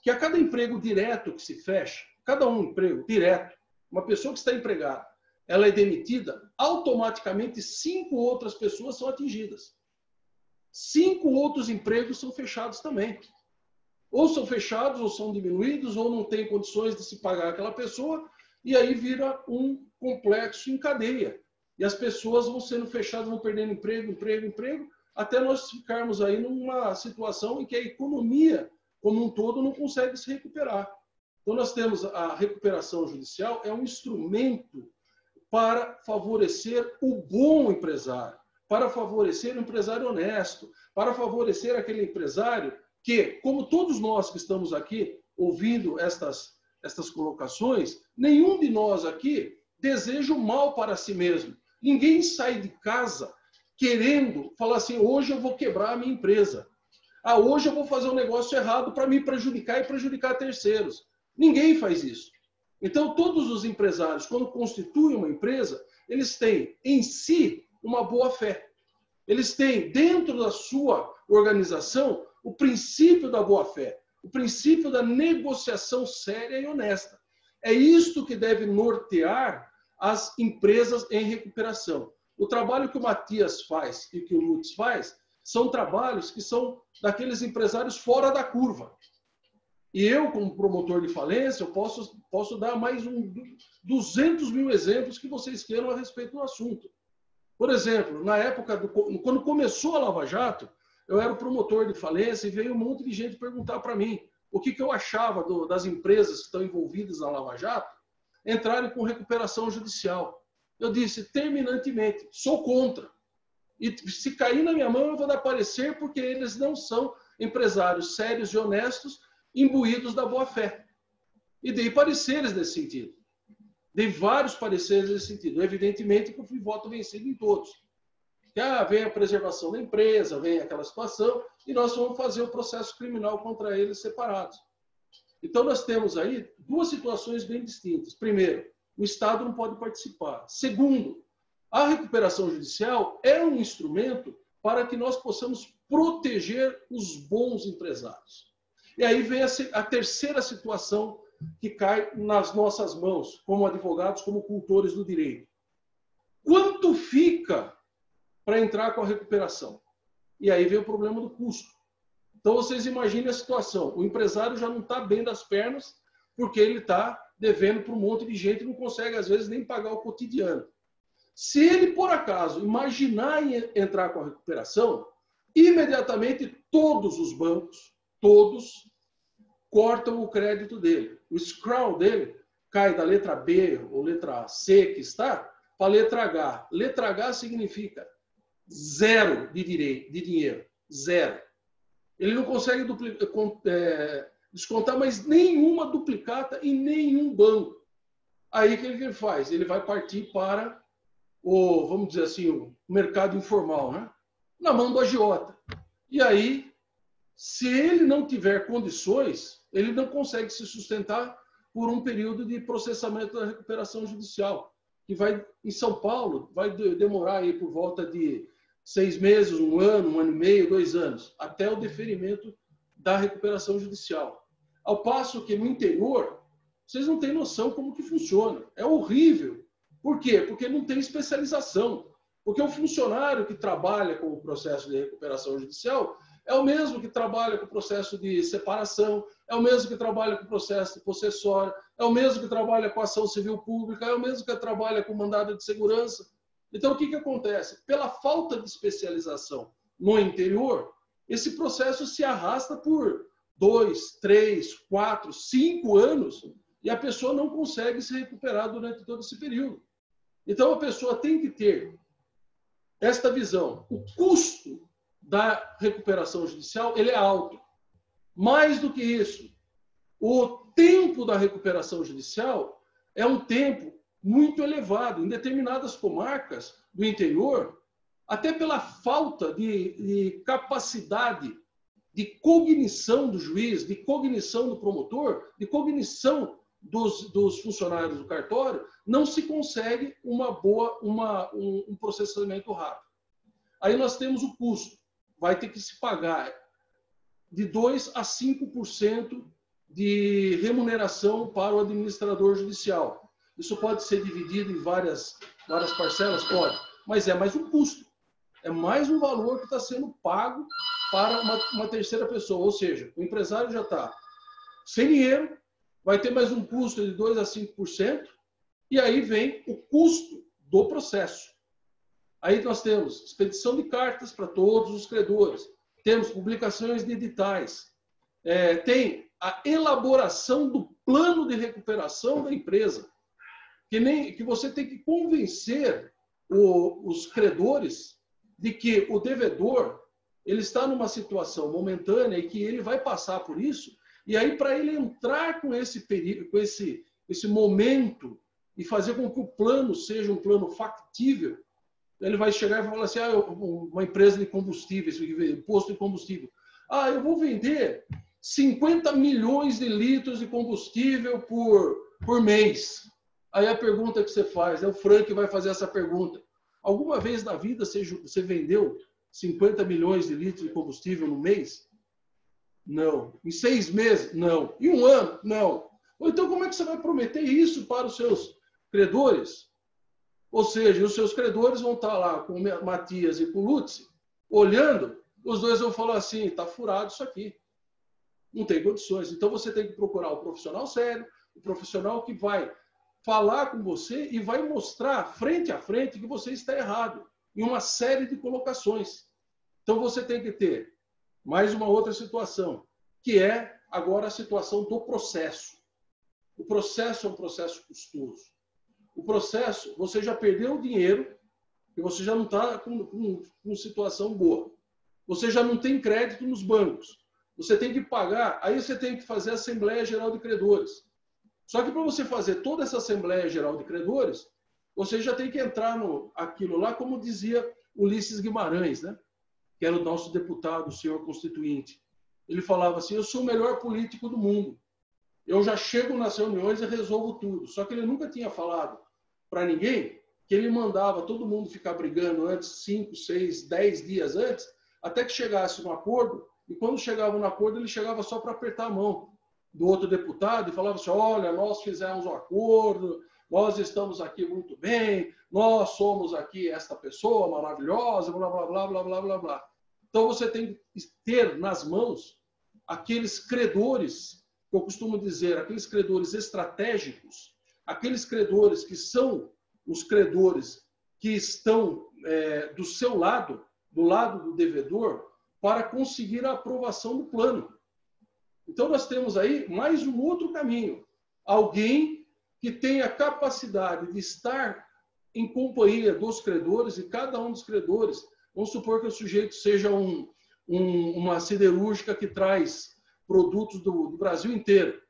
Que a cada emprego direto que se fecha, cada emprego direto, uma pessoa que está empregada, ela é demitida, automaticamente 5 outras pessoas são atingidas. 5 outros empregos são fechados também. Ou são fechados, ou são diminuídos, ou não tem condições de se pagar aquela pessoa, e aí vira um complexo em cadeia. E as pessoas vão sendo fechadas, vão perdendo emprego, até nós ficarmos aí numa situação em que a economia, como um todo, não consegue se recuperar. Então, nós temos a recuperação judicial, é um instrumento para favorecer o bom empresário, para favorecer o empresário honesto, para favorecer aquele empresário que, como todos nós que estamos aqui ouvindo estas colocações, nenhum de nós aqui deseja o mal para si mesmo. Ninguém sai de casa querendo falar assim, hoje eu vou quebrar a minha empresa. Hoje eu vou fazer um negócio errado para me prejudicar e prejudicar terceiros. Ninguém faz isso. Então, todos os empresários, quando constituem uma empresa, eles têm em si uma boa fé. Eles têm dentro da sua organização o princípio da boa fé, o princípio da negociação séria e honesta. É isto que deve nortear as empresas em recuperação. O trabalho que o Matias faz e que o Lutz faz são trabalhos que são daqueles empresários fora da curva. E eu, como promotor de falência, eu posso dar mais 200 mil exemplos que vocês queiram a respeito do assunto. Por exemplo, na época, quando começou a Lava Jato, eu era o promotor de falência e veio um monte de gente perguntar para mim o que eu achava das empresas que estão envolvidas na Lava Jato entrarem com recuperação judicial. Eu disse terminantemente, sou contra. E se cair na minha mão, eu vou dar parecer porque eles não são empresários sérios e honestos imbuídos da boa-fé. E dei pareceres nesse sentido. Dei vários pareceres nesse sentido. Evidentemente que eu fui voto vencido em todos. Vem a preservação da empresa, vem aquela situação, e nós vamos fazer o processo criminal contra eles separados. Então, nós temos aí 2 situações bem distintas. Primeiro, o Estado não pode participar. Segundo, a recuperação judicial é um instrumento para que nós possamos proteger os bons empresários. E aí vem a terceira situação que cai nas nossas mãos, como advogados, como cultores do direito. Quanto fica para entrar com a recuperação? E aí vem o problema do custo. Então, vocês imaginem a situação. O empresário já não está bem das pernas, porque ele está devendo para um monte de gente e não consegue, às vezes, nem pagar o cotidiano. Se ele, por acaso, imaginar em entrar com a recuperação, imediatamente todos os bancos, todos, cortam o crédito dele. O scroll dele cai da letra B ou letra C que está para a letra H. Letra H significa zero de dinheiro. Zero. Ele não consegue descontar mais nenhuma duplicata em nenhum banco. Aí o que ele faz? Ele vai partir para vamos dizer assim, o mercado informal, né? Na mão do agiota. E aí, se ele não tiver condições, ele não consegue se sustentar por um período de processamento da recuperação judicial. que vai, em São Paulo, vai demorar aí por volta de 6 meses, 1 ano, 1 ano e meio, 2 anos, até o deferimento da recuperação judicial. Ao passo que no interior, vocês não têm noção como que funciona. É horrível. Por quê? Porque não tem especialização. Porque o funcionário que trabalha com o processo de recuperação judicial é o mesmo que trabalha com o processo de separação, é o mesmo que trabalha com o processo de possessório, é o mesmo que trabalha com a ação civil pública, é o mesmo que trabalha com mandado de segurança. Então, o que acontece? Pela falta de especialização no interior, esse processo se arrasta por 2, 3, 4, 5 anos e a pessoa não consegue se recuperar durante todo esse período. Então, a pessoa tem que ter esta visão. O custo da recuperação judicial ele é alto. Mais do que isso, o tempo da recuperação judicial é um tempo muito elevado. Em determinadas comarcas do interior, até pela falta de capacidade de cognição do juiz, de cognição do promotor, de cognição dos funcionários do cartório, não se consegue um processamento rápido. Aí nós temos o custo. Vai ter que se pagar de 2% a 5% de remuneração para o administrador judicial. Isso pode ser dividido em várias parcelas? Pode, mas é mais um custo. É mais um valor que está sendo pago para uma terceira pessoa. Ou seja, o empresário já está sem dinheiro, vai ter mais um custo de 2% a 5%, e aí vem o custo do processo. Aí nós temos expedição de cartas para todos os credores, temos publicações de editais, tem a elaboração do plano de recuperação da empresa, que você tem que convencer os credores de que o devedor ele está numa situação momentânea e que ele vai passar por isso, e aí para ele entrar com esse período, com esse momento e fazer com que o plano seja um plano factível, ele vai chegar e falar assim, uma empresa de combustíveis, posto de combustível, eu vou vender 50 milhões de litros de combustível por mês. Aí a pergunta que você faz, o Frank vai fazer essa pergunta. Alguma vez na vida você vendeu 50 milhões de litros de combustível no mês? Não. Em 6 meses? Não. Em 1 ano? Não. Ou então como é que você vai prometer isso para os seus credores? Ou seja, os seus credores vão estar lá com o Matias e com o Lutz, olhando, os dois vão falar assim, está furado isso aqui. Não tem condições. Então você tem que procurar o profissional sério, o profissional que vai falar com você e vai mostrar frente a frente que você está errado em uma série de colocações. Então você tem que ter mais uma outra situação, que é agora a situação do processo. O processo é um processo custoso. O processo, você já perdeu o dinheiro e você já não está com situação boa. Você já não tem crédito nos bancos. Você tem que pagar, aí você tem que fazer a Assembleia Geral de Credores. Só que para você fazer toda essa Assembleia Geral de Credores, você já tem que entrar aquilo lá, como dizia Ulisses Guimarães, né? Que era o nosso deputado, o senhor constituinte. Ele falava assim, eu sou o melhor político do mundo. Eu já chego nas reuniões e resolvo tudo. Só que ele nunca tinha falado para ninguém que ele mandava todo mundo ficar brigando antes, 5, 6, 10 dias antes, até que chegasse no acordo, e quando chegava no acordo, ele chegava só para apertar a mão do outro deputado e falava assim, olha, nós fizemos um acordo, nós estamos aqui muito bem, nós somos aqui esta pessoa maravilhosa, blá, blá, blá, blá, blá, blá, blá. Então você tem que ter nas mãos aqueles credores, que eu costumo dizer, aqueles credores estratégicos, aqueles credores que são os credores que estão do seu lado, do lado do devedor, para conseguir a aprovação do plano. Então nós temos aí mais um outro caminho. Alguém que tenha capacidade de estar em companhia dos credores, e cada um dos credores, vamos supor que o sujeito seja uma siderúrgica que traz produtos do Brasil inteiro.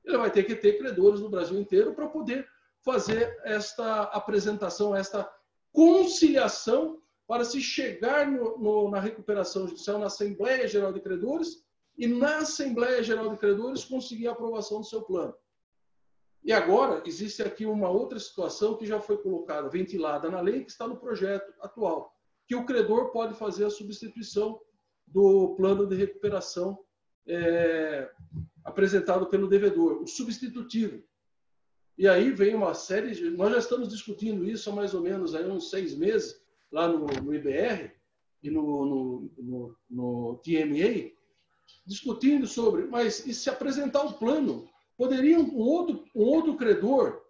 Ele vai ter que ter credores no Brasil inteiro para poder fazer esta apresentação, esta conciliação para se chegar na recuperação judicial, na Assembleia Geral de Credores, e na Assembleia Geral de Credores conseguir a aprovação do seu plano. E agora existe aqui uma outra situação que já foi colocada, ventilada na lei, que está no projeto atual, que o credor pode fazer a substituição do plano de recuperação apresentado pelo devedor, o substitutivo. E aí vem uma série de... Nós já estamos discutindo isso há mais ou menos aí uns 6 meses, lá no IBR e no TMA, discutindo sobre, mas e se apresentar um plano? Poderia um outro credor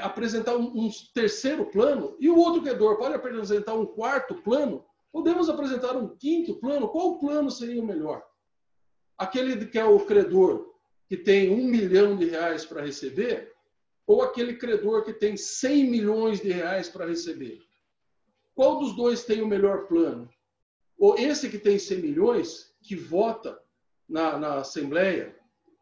apresentar um terceiro plano e o outro credor pode apresentar um quarto plano? Podemos apresentar um quinto plano? Qual plano seria o melhor? Aquele que é o credor que tem R$1 milhão para receber ou aquele credor que tem R$100 milhões para receber? Qual dos dois tem o melhor plano? Ou esse que tem 100 milhões, que vota na Assembleia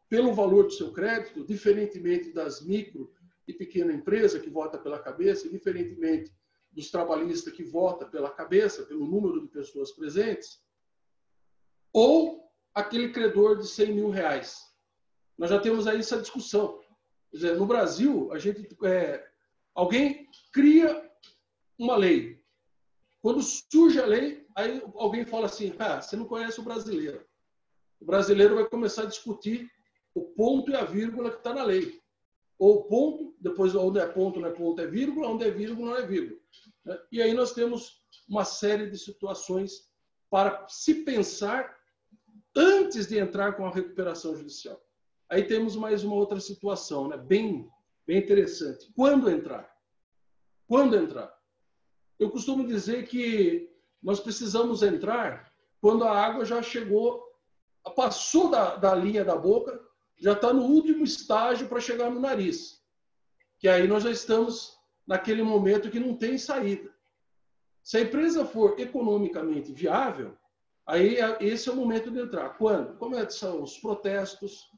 pelo valor do seu crédito, diferentemente das micro e pequena empresa que vota pela cabeça, e diferentemente dos trabalhistas que vota pela cabeça, pelo número de pessoas presentes, ou aquele credor de R$100 mil. Nós já temos aí essa discussão. Quer dizer, no Brasil, alguém cria uma lei. Quando surge a lei, aí alguém fala assim, você não conhece o brasileiro. O brasileiro vai começar a discutir o ponto e a vírgula que está na lei. Ou ponto, depois onde é ponto não é ponto, é vírgula, onde é vírgula não é vírgula. E aí nós temos uma série de situações para se pensar antes de entrar com a recuperação judicial. Aí temos mais uma outra situação, né? bem interessante. Quando entrar? Quando entrar? Eu costumo dizer que nós precisamos entrar quando a água já chegou, passou da linha da boca, já está no último estágio para chegar no nariz. Que aí nós já estamos naquele momento que não tem saída. Se a empresa for economicamente viável, aí esse é o momento de entrar. Quando? Começam os protestos,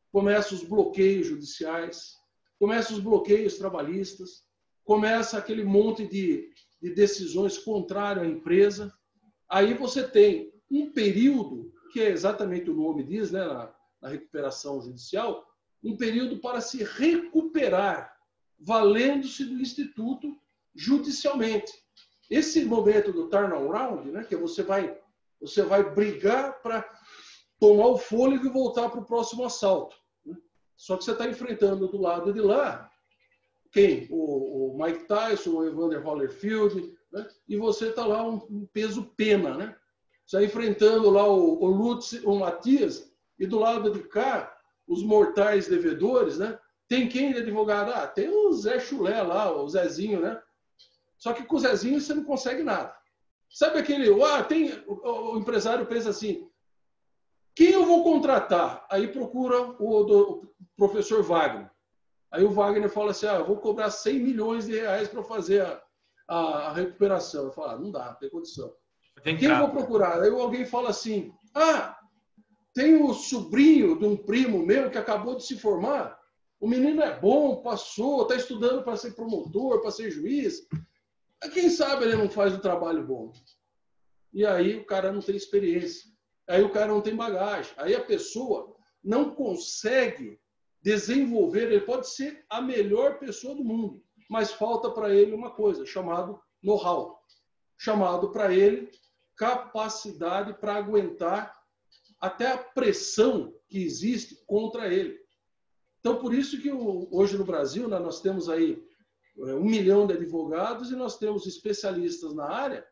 começam os bloqueios judiciais, começam os bloqueios trabalhistas, começa aquele monte de decisões contrárias à empresa. Aí você tem um período, que é exatamente o nome diz, né, na recuperação judicial, um período para se recuperar, valendo-se do instituto judicialmente. Esse momento do turnaround, né, que você vai brigar para tomar o fôlego e voltar para o próximo assalto. Né? Só que você está enfrentando do lado de lá quem? O Mike Tyson, o Evander Holyfield, né? E você está lá um peso pena, né? Você está enfrentando lá o Lutz, o Matias, e do lado de cá, os mortais devedores, né? Tem quem de advogado? Tem o Zé Chulé lá, o Zezinho, né? Só que com o Zezinho você não consegue nada. Sabe aquele... o empresário pensa assim, quem eu vou contratar? Aí procura o professor Wagner. Aí o Wagner fala assim, eu vou cobrar R$100 milhões para fazer a recuperação. Eu falo, não dá, não tem condição. Quem eu vou procurar? Aí alguém fala assim, tem o sobrinho de um primo meu que acabou de se formar, o menino é bom, passou, está estudando para ser promotor, para ser juiz. Quem sabe ele não faz um trabalho bom? E aí o cara não tem experiência. Aí o cara não tem bagagem. Aí a pessoa não consegue desenvolver, ele pode ser a melhor pessoa do mundo, mas falta para ele uma coisa, chamado know-how, chamado para ele capacidade para aguentar até a pressão que existe contra ele. Então, por isso que hoje no Brasil, né, nós temos aí 1 milhão de advogados e nós temos especialistas na área,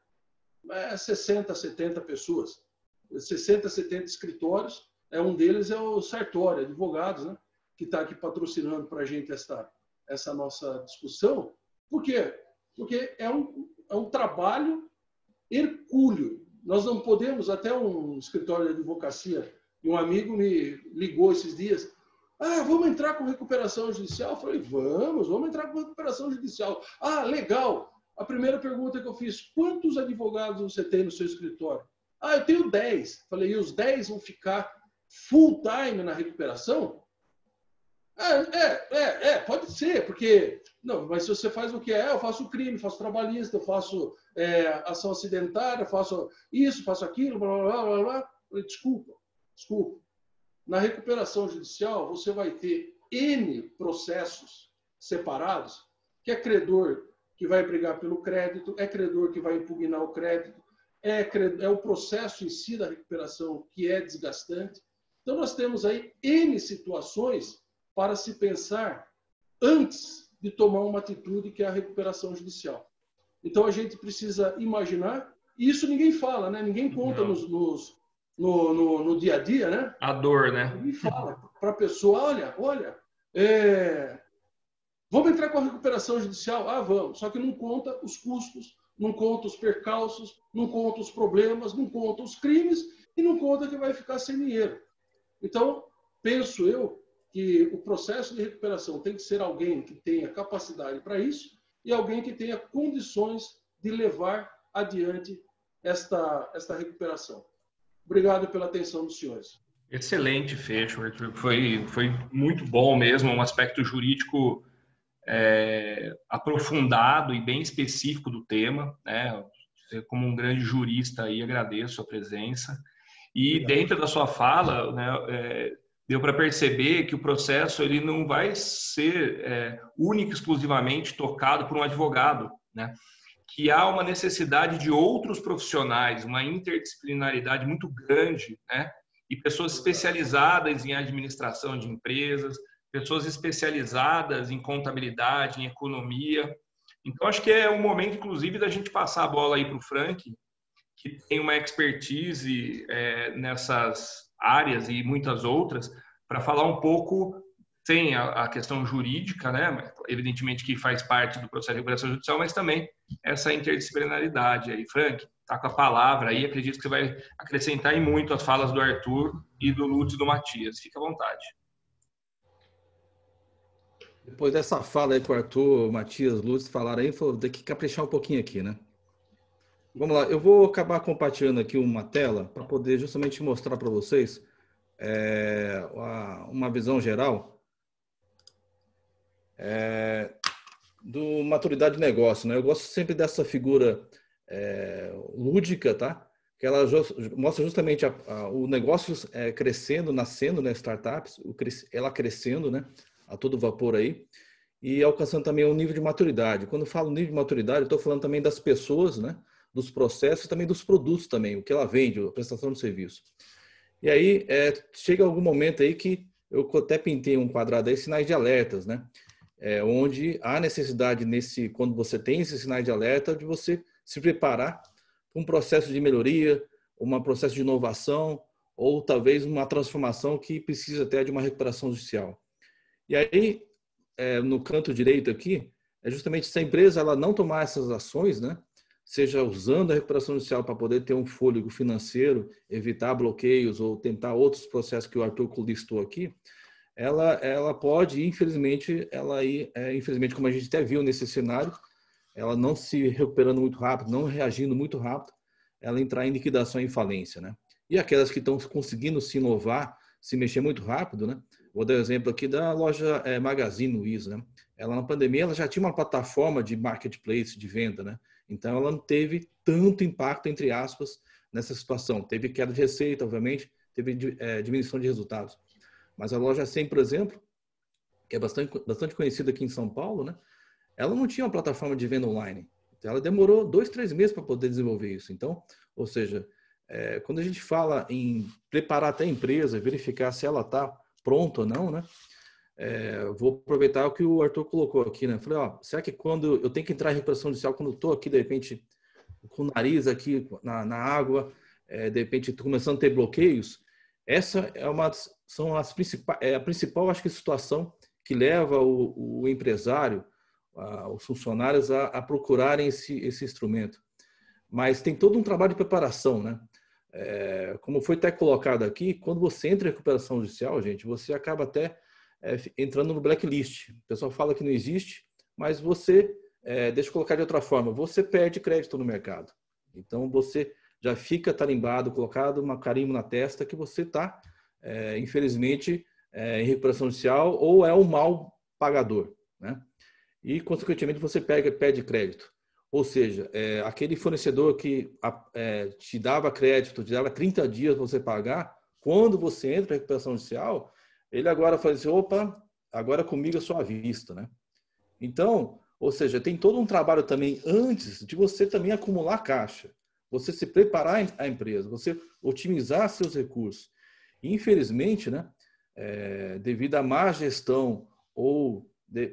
60, 70 pessoas, 60, 70 escritórios, um deles é o Sartori, advogados, né? Que está aqui patrocinando para a gente essa nossa discussão. Por quê? Porque é um trabalho hercúleo. Nós não podemos, até um escritório de advocacia, e um amigo me ligou esses dias, vamos entrar com recuperação judicial? Eu falei, vamos entrar com recuperação judicial. Legal. A primeira pergunta que eu fiz, quantos advogados você tem no seu escritório? Eu tenho 10. Falei, e os 10 vão ficar full time na recuperação? Pode ser, porque... Não, mas se você faz o que eu faço crime, faço trabalhista, eu faço ação acidentária, faço isso, faço aquilo, blá, blá, blá, blá. Desculpa. Na recuperação judicial, você vai ter N processos separados, que é credor que vai brigar pelo crédito, é credor que vai impugnar o crédito, é o processo em si da recuperação que é desgastante. Então, nós temos aí N situações para se pensar antes de tomar uma atitude que é a recuperação judicial. Então, a gente precisa imaginar, e isso ninguém fala, né? Ninguém conta no dia a dia, né?
A dor, né?
Ninguém fala para a pessoa, olha, vamos entrar com a recuperação judicial? Ah, vamos. Só que não conta os custos, não conta os percalços, não conta os problemas, não conta os crimes e não conta que vai ficar sem dinheiro. Então, penso eu que o processo de recuperação tem que ser alguém que tenha capacidade para isso e alguém que tenha condições de levar adiante esta recuperação. Obrigado pela atenção dos senhores.
Excelente fecho, Arthur. Foi muito bom mesmo, um aspecto jurídico aprofundado e bem específico do tema, né? Você, como um grande jurista aí, agradeço a presença. E dentro da sua fala, né, deu para perceber que o processo ele não vai ser único e exclusivamente tocado por um advogado, né? Que há uma necessidade de outros profissionais, uma interdisciplinaridade muito grande, né? E pessoas especializadas em administração de empresas, pessoas especializadas em contabilidade, em economia. Então, acho que é um momento, inclusive, da gente passar a bola aí para o Frank, que tem uma expertise nessas áreas e muitas outras, para falar um pouco, sem a questão jurídica, né? Evidentemente que faz parte do processo de recuperação judicial, mas também essa interdisciplinaridade aí. Frank, está com a palavra aí, acredito que você vai acrescentar em muito as falas do Arthur e do Lutz e do Matias. Fica à vontade.
Depois dessa fala aí que o Arthur, o Matias, o Lutz falaram aí, vou ter que caprichar um pouquinho aqui, né? Vamos lá, eu vou acabar compartilhando aqui uma tela para poder justamente mostrar para vocês uma visão geral do maturidade de negócio, né? Eu gosto sempre dessa figura lúdica, tá? Que ela mostra justamente o negócio crescendo, nascendo, né? Startups, ela crescendo, né? A todo vapor aí e alcançando também um nível de maturidade. Quando eu falo nível de maturidade, eu estou falando também das pessoas, né? Dos processos e também dos produtos também, o que ela vende, a prestação de serviço. E aí chega algum momento aí que eu até pintei um quadrado aí, sinais de alertas, né? Onde há necessidade quando você tem esses sinais de alerta, de você se preparar para um processo de melhoria, um processo de inovação ou talvez uma transformação que precisa até de uma recuperação judicial. E aí, no canto direito aqui, é justamente se a empresa ela não tomar essas ações, né? Seja usando a recuperação judicial para poder ter um fôlego financeiro, evitar bloqueios ou tentar outros processos que o Arthur listou aqui, ela pode, infelizmente, infelizmente, como a gente até viu nesse cenário, ela não se recuperando muito rápido, não reagindo muito rápido, ela entrar em liquidação e falência, né? E aquelas que estão conseguindo se inovar, se mexer muito rápido, né? Vou dar um exemplo aqui da loja Magazine Luiza, né? Ela na pandemia ela já tinha uma plataforma de marketplace, de venda, né? Então ela não teve tanto impacto, entre aspas, nessa situação. Teve queda de receita, obviamente, teve diminuição de resultados. Mas a loja 100, por exemplo, que é bastante conhecida aqui em São Paulo, né? Ela não tinha uma plataforma de venda online. Então, ela demorou 2, 3 meses para poder desenvolver isso. Então, ou seja, quando a gente fala em preparar até a empresa, verificar se ela está pronta ou não, né? Vou aproveitar o que o Arthur colocou aqui, né? Falei, será que quando eu tenho que entrar em recuperação judicial, quando eu estou aqui, de repente, com o nariz aqui na água, de repente, estou começando a ter bloqueios? Essa são as principais, a principal, acho que, situação que leva o empresário, os funcionários a procurarem esse instrumento. Mas tem todo um trabalho de preparação, né? Como foi até colocado aqui, quando você entra em recuperação judicial, gente, você acaba até entrando no blacklist. O pessoal fala que não existe, mas você, deixa eu colocar de outra forma, você perde crédito no mercado. Então, você já fica tarimbado, colocado um carimbo na testa que você está, infelizmente, em recuperação judicial ou é um mau pagador, né? E, consequentemente, você perde crédito. Ou seja, aquele fornecedor que te dava crédito, te dava 30 dias para você pagar, quando você entra em recuperação judicial, ele agora fala assim, opa, agora comigo é só à vista, né? Então, ou seja, tem todo um trabalho também antes de você também acumular caixa, você se preparar a empresa, você otimizar seus recursos. E, infelizmente, né, devido à má gestão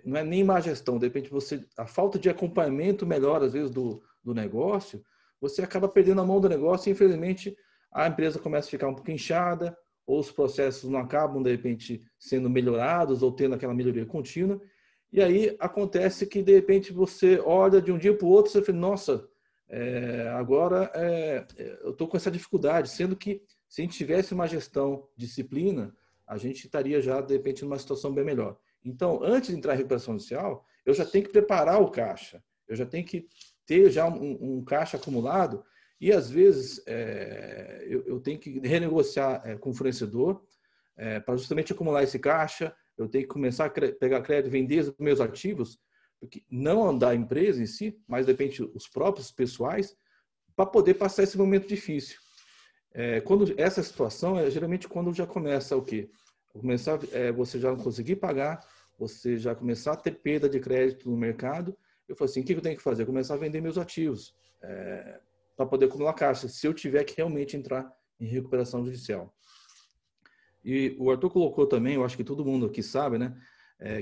não é nem má gestão, de repente a falta de acompanhamento melhor às vezes do negócio, você acaba perdendo a mão do negócio e, infelizmente, a empresa começa a ficar um pouco inchada, ou os processos não acabam, de repente, sendo melhorados ou tendo aquela melhoria contínua. E aí acontece que, de repente, você olha de um dia para o outro e você fala, nossa, agora eu estou com essa dificuldade, sendo que se a gente tivesse uma gestão, disciplina, a gente estaria já, de repente, numa situação bem melhor. Então, antes de entrar em recuperação judicial, eu já tenho que preparar o caixa, eu já tenho que ter já um caixa acumulado e, às vezes, eu tenho que renegociar com o fornecedor para justamente acumular esse caixa. Eu tenho que começar a pegar crédito, vender os meus ativos, porque não da empresa em si, mas, de repente, os próprios pessoais, para poder passar esse momento difícil. Quando essa situação geralmente quando já começa o quê? Começar, você já não conseguir pagar, você já começar a ter perda de crédito no mercado. Eu falo assim, o que eu tenho que fazer? Começar a vender meus ativos para poder acumular caixa, se eu tiver que realmente entrar em recuperação judicial. E o Arthur colocou também, eu acho que todo mundo aqui sabe, né,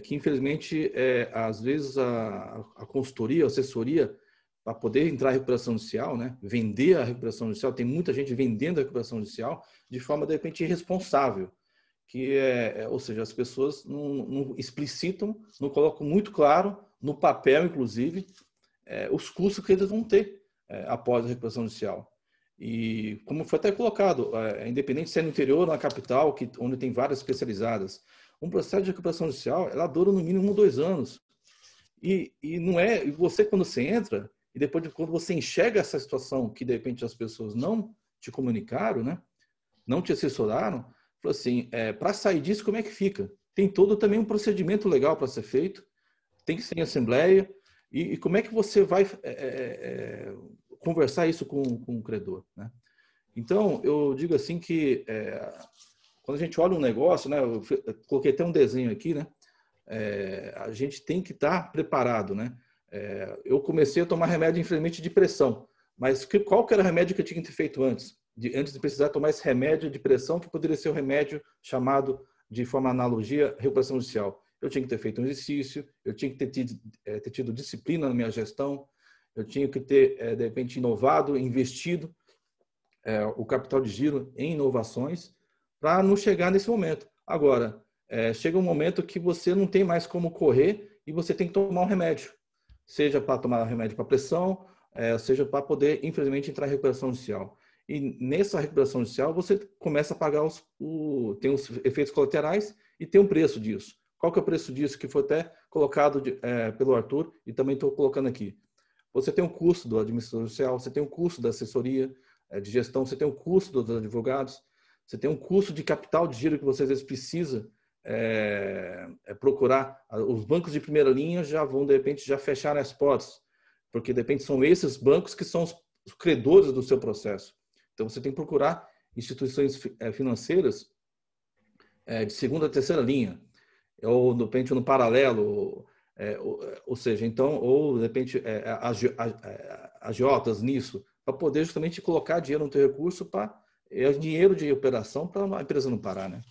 que infelizmente, às vezes a consultoria, a assessoria, para poder entrar em recuperação judicial, né, vender a recuperação judicial, tem muita gente vendendo a recuperação judicial de forma, de repente, irresponsável, que ou seja, as pessoas não explicitam, não colocam muito claro, no papel, inclusive, os custos que eles vão ter após a recuperação judicial. E como foi até colocado, independente se é no interior ou na capital, onde tem várias especializadas, um processo de recuperação judicial, ela dura no mínimo 1 ou 2 anos. E não e você, quando você entra, e depois de quando você enxerga essa situação que, de repente, as pessoas não te comunicaram, né, não te assessoraram, falou assim, para sair disso, como é que fica? Tem todo também um procedimento legal para ser feito, tem que ser em assembleia, e como é que você vai conversar isso com o credor, né? Então, eu digo assim que quando a gente olha um negócio, né, eu coloquei até um desenho aqui, né, a gente tem que estar preparado, né? Eu comecei a tomar remédio, infelizmente, de pressão, mas qual que era o remédio que eu tinha que ter feito antes? Antes de precisar tomar esse remédio de pressão, que poderia ser o remédio chamado, de forma analogia, recuperação judicial. Eu tinha que ter feito um exercício, eu tinha que ter tido disciplina na minha gestão, eu tinha que ter, de repente, inovado, investido o capital de giro em inovações para não chegar nesse momento. Agora, chega um momento que você não tem mais como correr e você tem que tomar um remédio, seja para tomar remédio para pressão, seja para poder, infelizmente, entrar em recuperação judicial. E nessa recuperação judicial, você começa a pagar tem os efeitos colaterais e tem um preço disso. Qual que é o preço disso? Que foi até colocado pelo Arthur e também estou colocando aqui. Você tem um custo do administrador judicial, você tem um custo da assessoria de gestão, você tem um custo dos advogados, você tem um custo de capital de giro que você às vezes precisa procurar. Os bancos de primeira linha já vão, de repente, já fechar as portas, porque, de repente, são esses bancos que são os credores do seu processo. Então, você tem que procurar instituições financeiras de segunda, terceira linha, ou, de repente, no paralelo, ou seja, então, ou, de repente, agiotas nisso, para poder justamente colocar dinheiro no teu recurso para dinheiro de operação para a empresa não parar, né?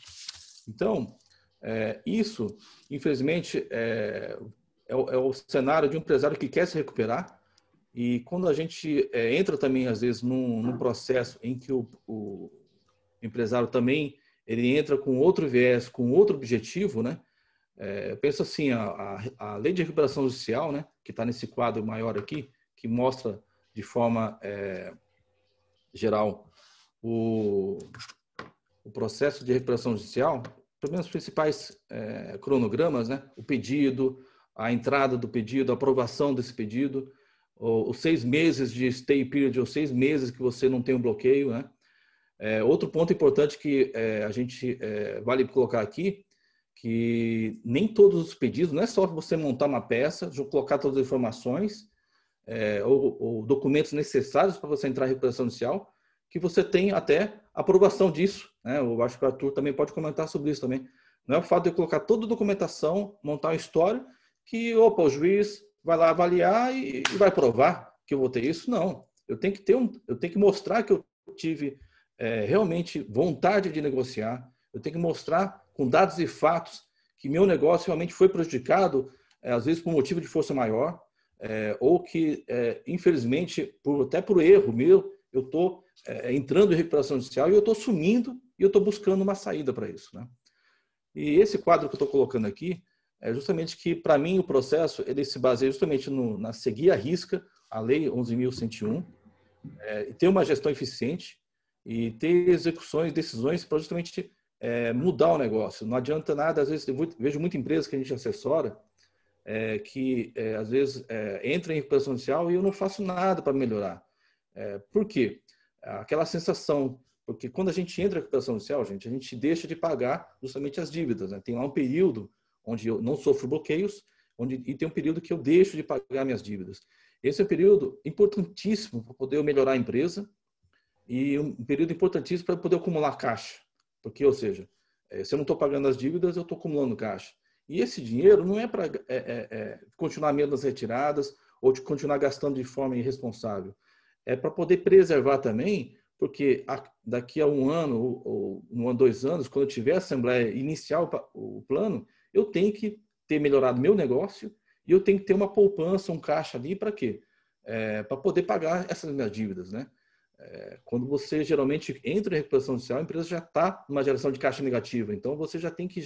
Então, isso, infelizmente, é o cenário de um empresário que quer se recuperar. E quando a gente entra também, às vezes, num processo em que o empresário também ele entra com outro viés, com outro objetivo, né? Penso assim, a lei de recuperação judicial, né, que está nesse quadro maior aqui, que mostra de forma geral o processo de recuperação judicial, pelo menos os principais cronogramas, né? O pedido, a entrada do pedido, a aprovação desse pedido, os 6 meses de stay period, ou 6 meses que você não tem um bloqueio, né? Outro ponto importante que a gente vale colocar aqui, que nem todos os pedidos, não é só você montar uma peça, colocar todas as informações ou documentos necessários para você entrar em recuperação judicial, que você tem até aprovação disso, né? Eu acho que o Arthur também pode comentar sobre isso também. Não é o fato de eu colocar toda a documentação, montar uma história, que, opa, o juiz vai lá avaliar e vai provar que eu vou ter isso. Não. Eu tenho que mostrar que eu tive realmente vontade de negociar. Eu tenho que mostrar com dados e fatos que meu negócio realmente foi prejudicado, às vezes por motivo de força maior, ou que, infelizmente, até por erro meu, eu estou entrando em recuperação judicial e eu estou sumindo e eu estou buscando uma saída para isso, né? E esse quadro que eu estou colocando aqui é justamente que, para mim, o processo ele se baseia justamente na seguir à risca a Lei 11.101, e ter uma gestão eficiente e ter execuções, decisões para justamente mudar o negócio. Não adianta nada, às vezes, eu vejo muitas empresas que a gente assessora que, às vezes, entra em recuperação judicial e eu não faço nada para melhorar. Por quê? Aquela sensação, porque quando a gente entra em recuperação judicial, a gente deixa de pagar justamente as dívidas, né? Tem lá um período onde eu não sofro bloqueios, e tem um período que eu deixo de pagar minhas dívidas. Esse é um período importantíssimo para poder eu melhorar a empresa e um período importantíssimo para poder acumular caixa. Porque, ou seja, se eu não estou pagando as dívidas, eu estou acumulando caixa. E esse dinheiro não é para continuar mesmo nas retiradas ou de continuar gastando de forma irresponsável. É para poder preservar também, porque daqui a um ano ou 1 ano, 2 anos, quando eu tiver a assembleia iniciar o plano, eu tenho que ter melhorado meu negócio e eu tenho que ter uma poupança, um caixa ali para quê? Para poder pagar essas minhas dívidas, né? Quando você geralmente entra em recuperação judicial, a empresa já está numa geração de caixa negativa, então você já tem que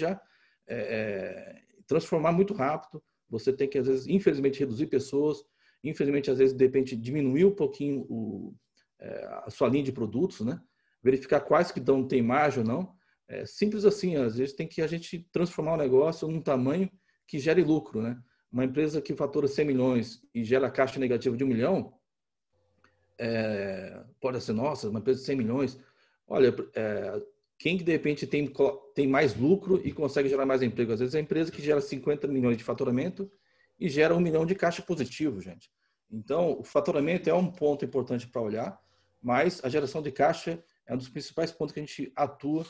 transformar muito rápido, você tem que, às vezes, infelizmente, reduzir pessoas, infelizmente, às vezes, de repente, diminuir um pouquinho a sua linha de produtos, né? Verificar quais que tem margem ou não. Simples assim, às vezes tem que a gente transformar o negócio num tamanho que gere lucro, né? Uma empresa que fatura 100 milhões e gera caixa negativa de 1 milhão, pode ser, nossa, uma empresa de 100 milhões. Olha, quem que de repente tem mais lucro e consegue gerar mais emprego? Às vezes é a empresa que gera 50 milhões de faturamento e gera 1 milhão de caixa positivo, gente. Então, o faturamento é um ponto importante para olhar, mas a geração de caixa é um dos principais pontos que a gente atua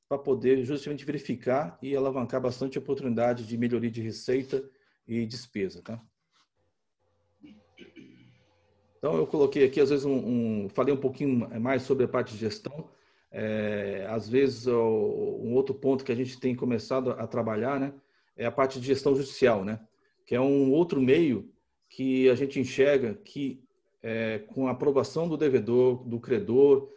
para poder justamente verificar e alavancar bastante a oportunidade de melhoria de receita e despesa, tá? Então, eu coloquei aqui, às vezes, falei um pouquinho mais sobre a parte de gestão. Às vezes, um outro ponto que a gente tem começado a trabalhar, né, é a parte de gestão judicial, né, que é um outro meio que a gente enxerga que, com a aprovação do devedor, do credor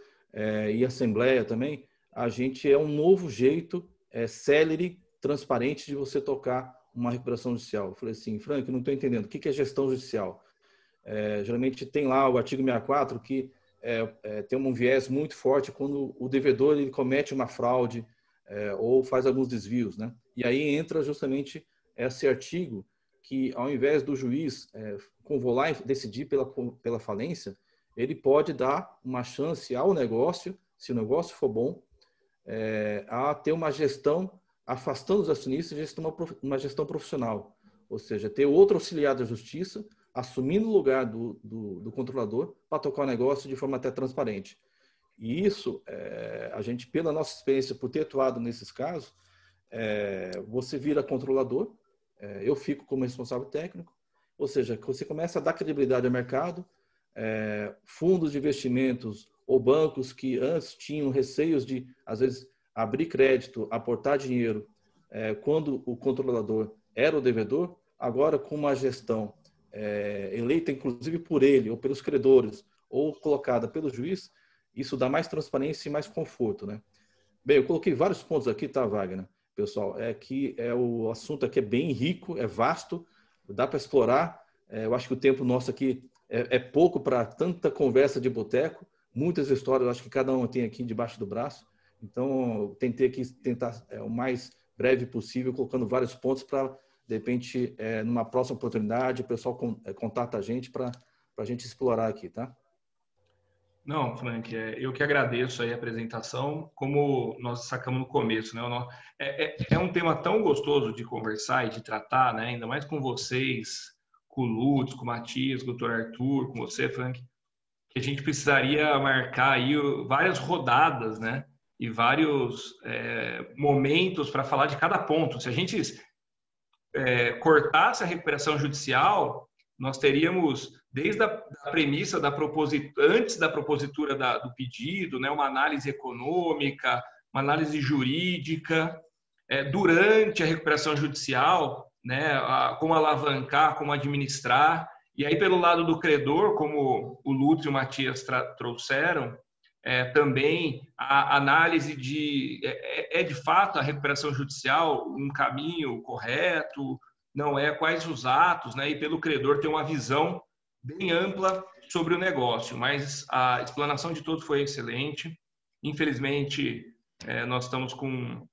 e assembleia também, a gente um novo jeito célere, transparente de você tocar uma recuperação judicial. Eu falei assim, Frank, não estou entendendo. O que é gestão judicial? Geralmente tem lá o artigo 64 que tem um viés muito forte quando o devedor ele comete uma fraude ou faz alguns desvios, né? E aí entra justamente esse artigo que, ao invés do juiz convolar e decidir pela falência, ele pode dar uma chance ao negócio, se o negócio for bom, a ter uma gestão afastando os acionistas, uma gestão profissional. Ou seja, ter outro auxiliar da justiça assumindo o lugar do controlador para tocar o negócio de forma até transparente. E isso, a gente, pela nossa experiência, por ter atuado nesses casos, você vira controlador, eu fico como responsável técnico, ou seja, você começa a dar credibilidade ao mercado, fundos de investimentos ou bancos que antes tinham receios de, às vezes, abrir crédito, aportar dinheiro, quando o controlador era o devedor, agora com uma gestão eleita inclusive por ele ou pelos credores ou colocada pelo juiz, isso dá mais transparência e mais conforto, né? Bem, eu coloquei vários pontos aqui, tá, Wagner? Pessoal, o assunto aqui é bem rico, é vasto, dá para explorar. Eu acho que o tempo nosso aqui é pouco para tanta conversa de boteco, muitas histórias, eu acho que cada um tem aqui debaixo do braço. Então, eu tentei aqui tentar o mais breve possível, colocando vários pontos para, de repente, numa próxima oportunidade, o pessoal contata a gente para a gente explorar aqui, tá?
Não, Frank, eu que agradeço aí a apresentação, como nós sacamos no começo, né? É um tema tão gostoso de conversar e de tratar, né? Ainda mais com vocês, com o Lutz, com o Matias, com o Dr. Arthur, com você, Frank, que a gente precisaria marcar aí várias rodadas, né? e vários momentos para falar de cada ponto. Se a gente cortasse a recuperação judicial, nós teríamos, desde a premissa antes da propositura do pedido, né, uma análise econômica, uma análise jurídica, durante a recuperação judicial, né, como alavancar, como administrar, e aí pelo lado do credor, como o Lutz e o Matias trouxeram, também a análise de fato a recuperação judicial um caminho correto, não é, quais os atos, né, e pelo credor ter uma visão bem ampla sobre o negócio, mas a explanação de todos foi excelente. Infelizmente, nós estamos com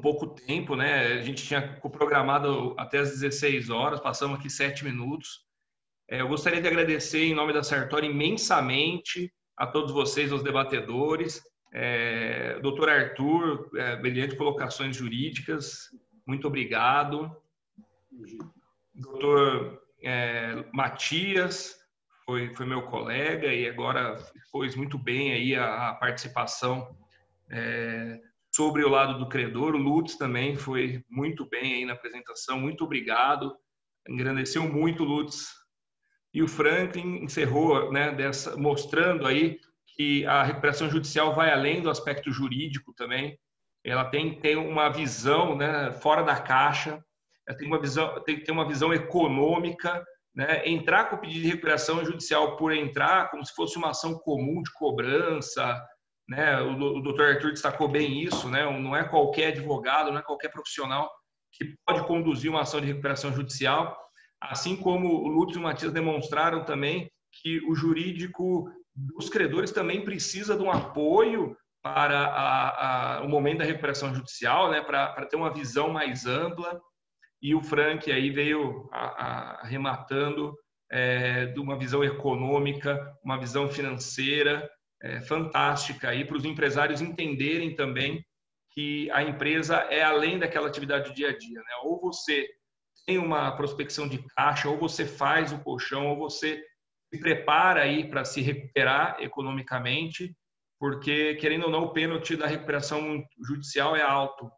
pouco tempo, né? A gente tinha programado até as 16 horas, passamos aqui 7 minutos. Eu gostaria de agradecer, em nome da Sartori, imensamente a todos vocês, os debatedores. Doutor Arthur, brilhante colocações jurídicas, muito obrigado. Doutor Matias, foi meu colega e agora fez muito bem aí a participação sobre o lado do credor. O Lutz também foi muito bem aí na apresentação, muito obrigado, engrandeceu muito o Lutz. E o Franklin encerrou, né, mostrando aí que a recuperação judicial vai além do aspecto jurídico também. Ela tem uma visão, né, fora da caixa, ela tem que ter uma visão econômica, né, entrar com o pedido de recuperação judicial por entrar, como se fosse uma ação comum de cobrança, né? O doutor Arthur destacou bem isso, né? Não é qualquer advogado, não é qualquer profissional que pode conduzir uma ação de recuperação judicial, assim como o Lutz e o Matias demonstraram também que o jurídico dos credores também precisa de um apoio para o momento da recuperação judicial, né? Para ter uma visão mais ampla. E o Frank aí veio arrematando de uma visão econômica, uma visão financeira, fantástica aí para os empresários entenderem também que a empresa é além daquela atividade do dia a dia, né? Ou você tem uma prospecção de caixa, ou você faz o colchão, ou você se prepara aí para se recuperar economicamente, porque, querendo ou não, o pênalti da recuperação judicial é alto.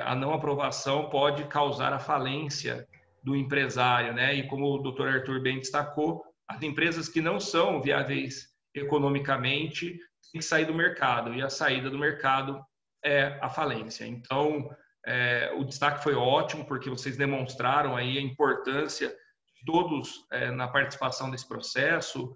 A não aprovação pode causar a falência do empresário, né? E como o doutor Arthur bem destacou, as empresas que não são viáveis economicamente têm que sair do mercado, e a saída do mercado é a falência. Então, o destaque foi ótimo, porque vocês demonstraram aí a importância de todos na participação desse processo,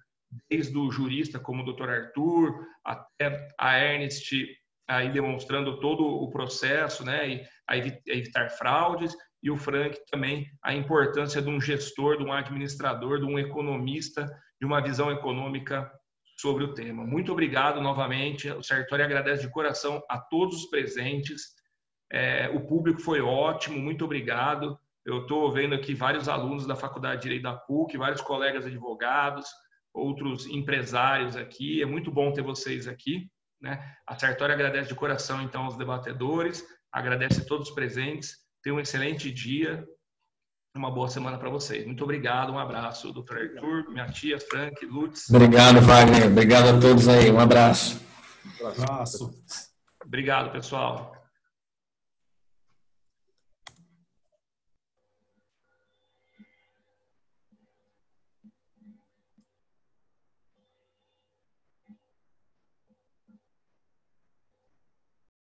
desde o jurista como o Dr. Arthur, até a Ernest, aí demonstrando todo o processo, né, e a evitar fraudes, e o Frank também a importância de um gestor, de um administrador, de um economista, de uma visão econômica sobre o tema. Muito obrigado novamente. O Sartori agradece de coração a todos os presentes. O público foi ótimo, muito obrigado. Eu estou vendo aqui vários alunos da Faculdade de Direito da PUC, vários colegas advogados, outros empresários aqui. É muito bom ter vocês aqui, né? A Sartori agradece de coração, então, aos debatedores, agradece a todos os presentes. Tenham um excelente dia, uma boa semana para vocês. Muito obrigado, um abraço, doutor Arthur, minha tia, Frank, Lutz.
Obrigado, Wagner. Obrigado a todos aí. Um abraço.
Um abraço.
Obrigado, pessoal.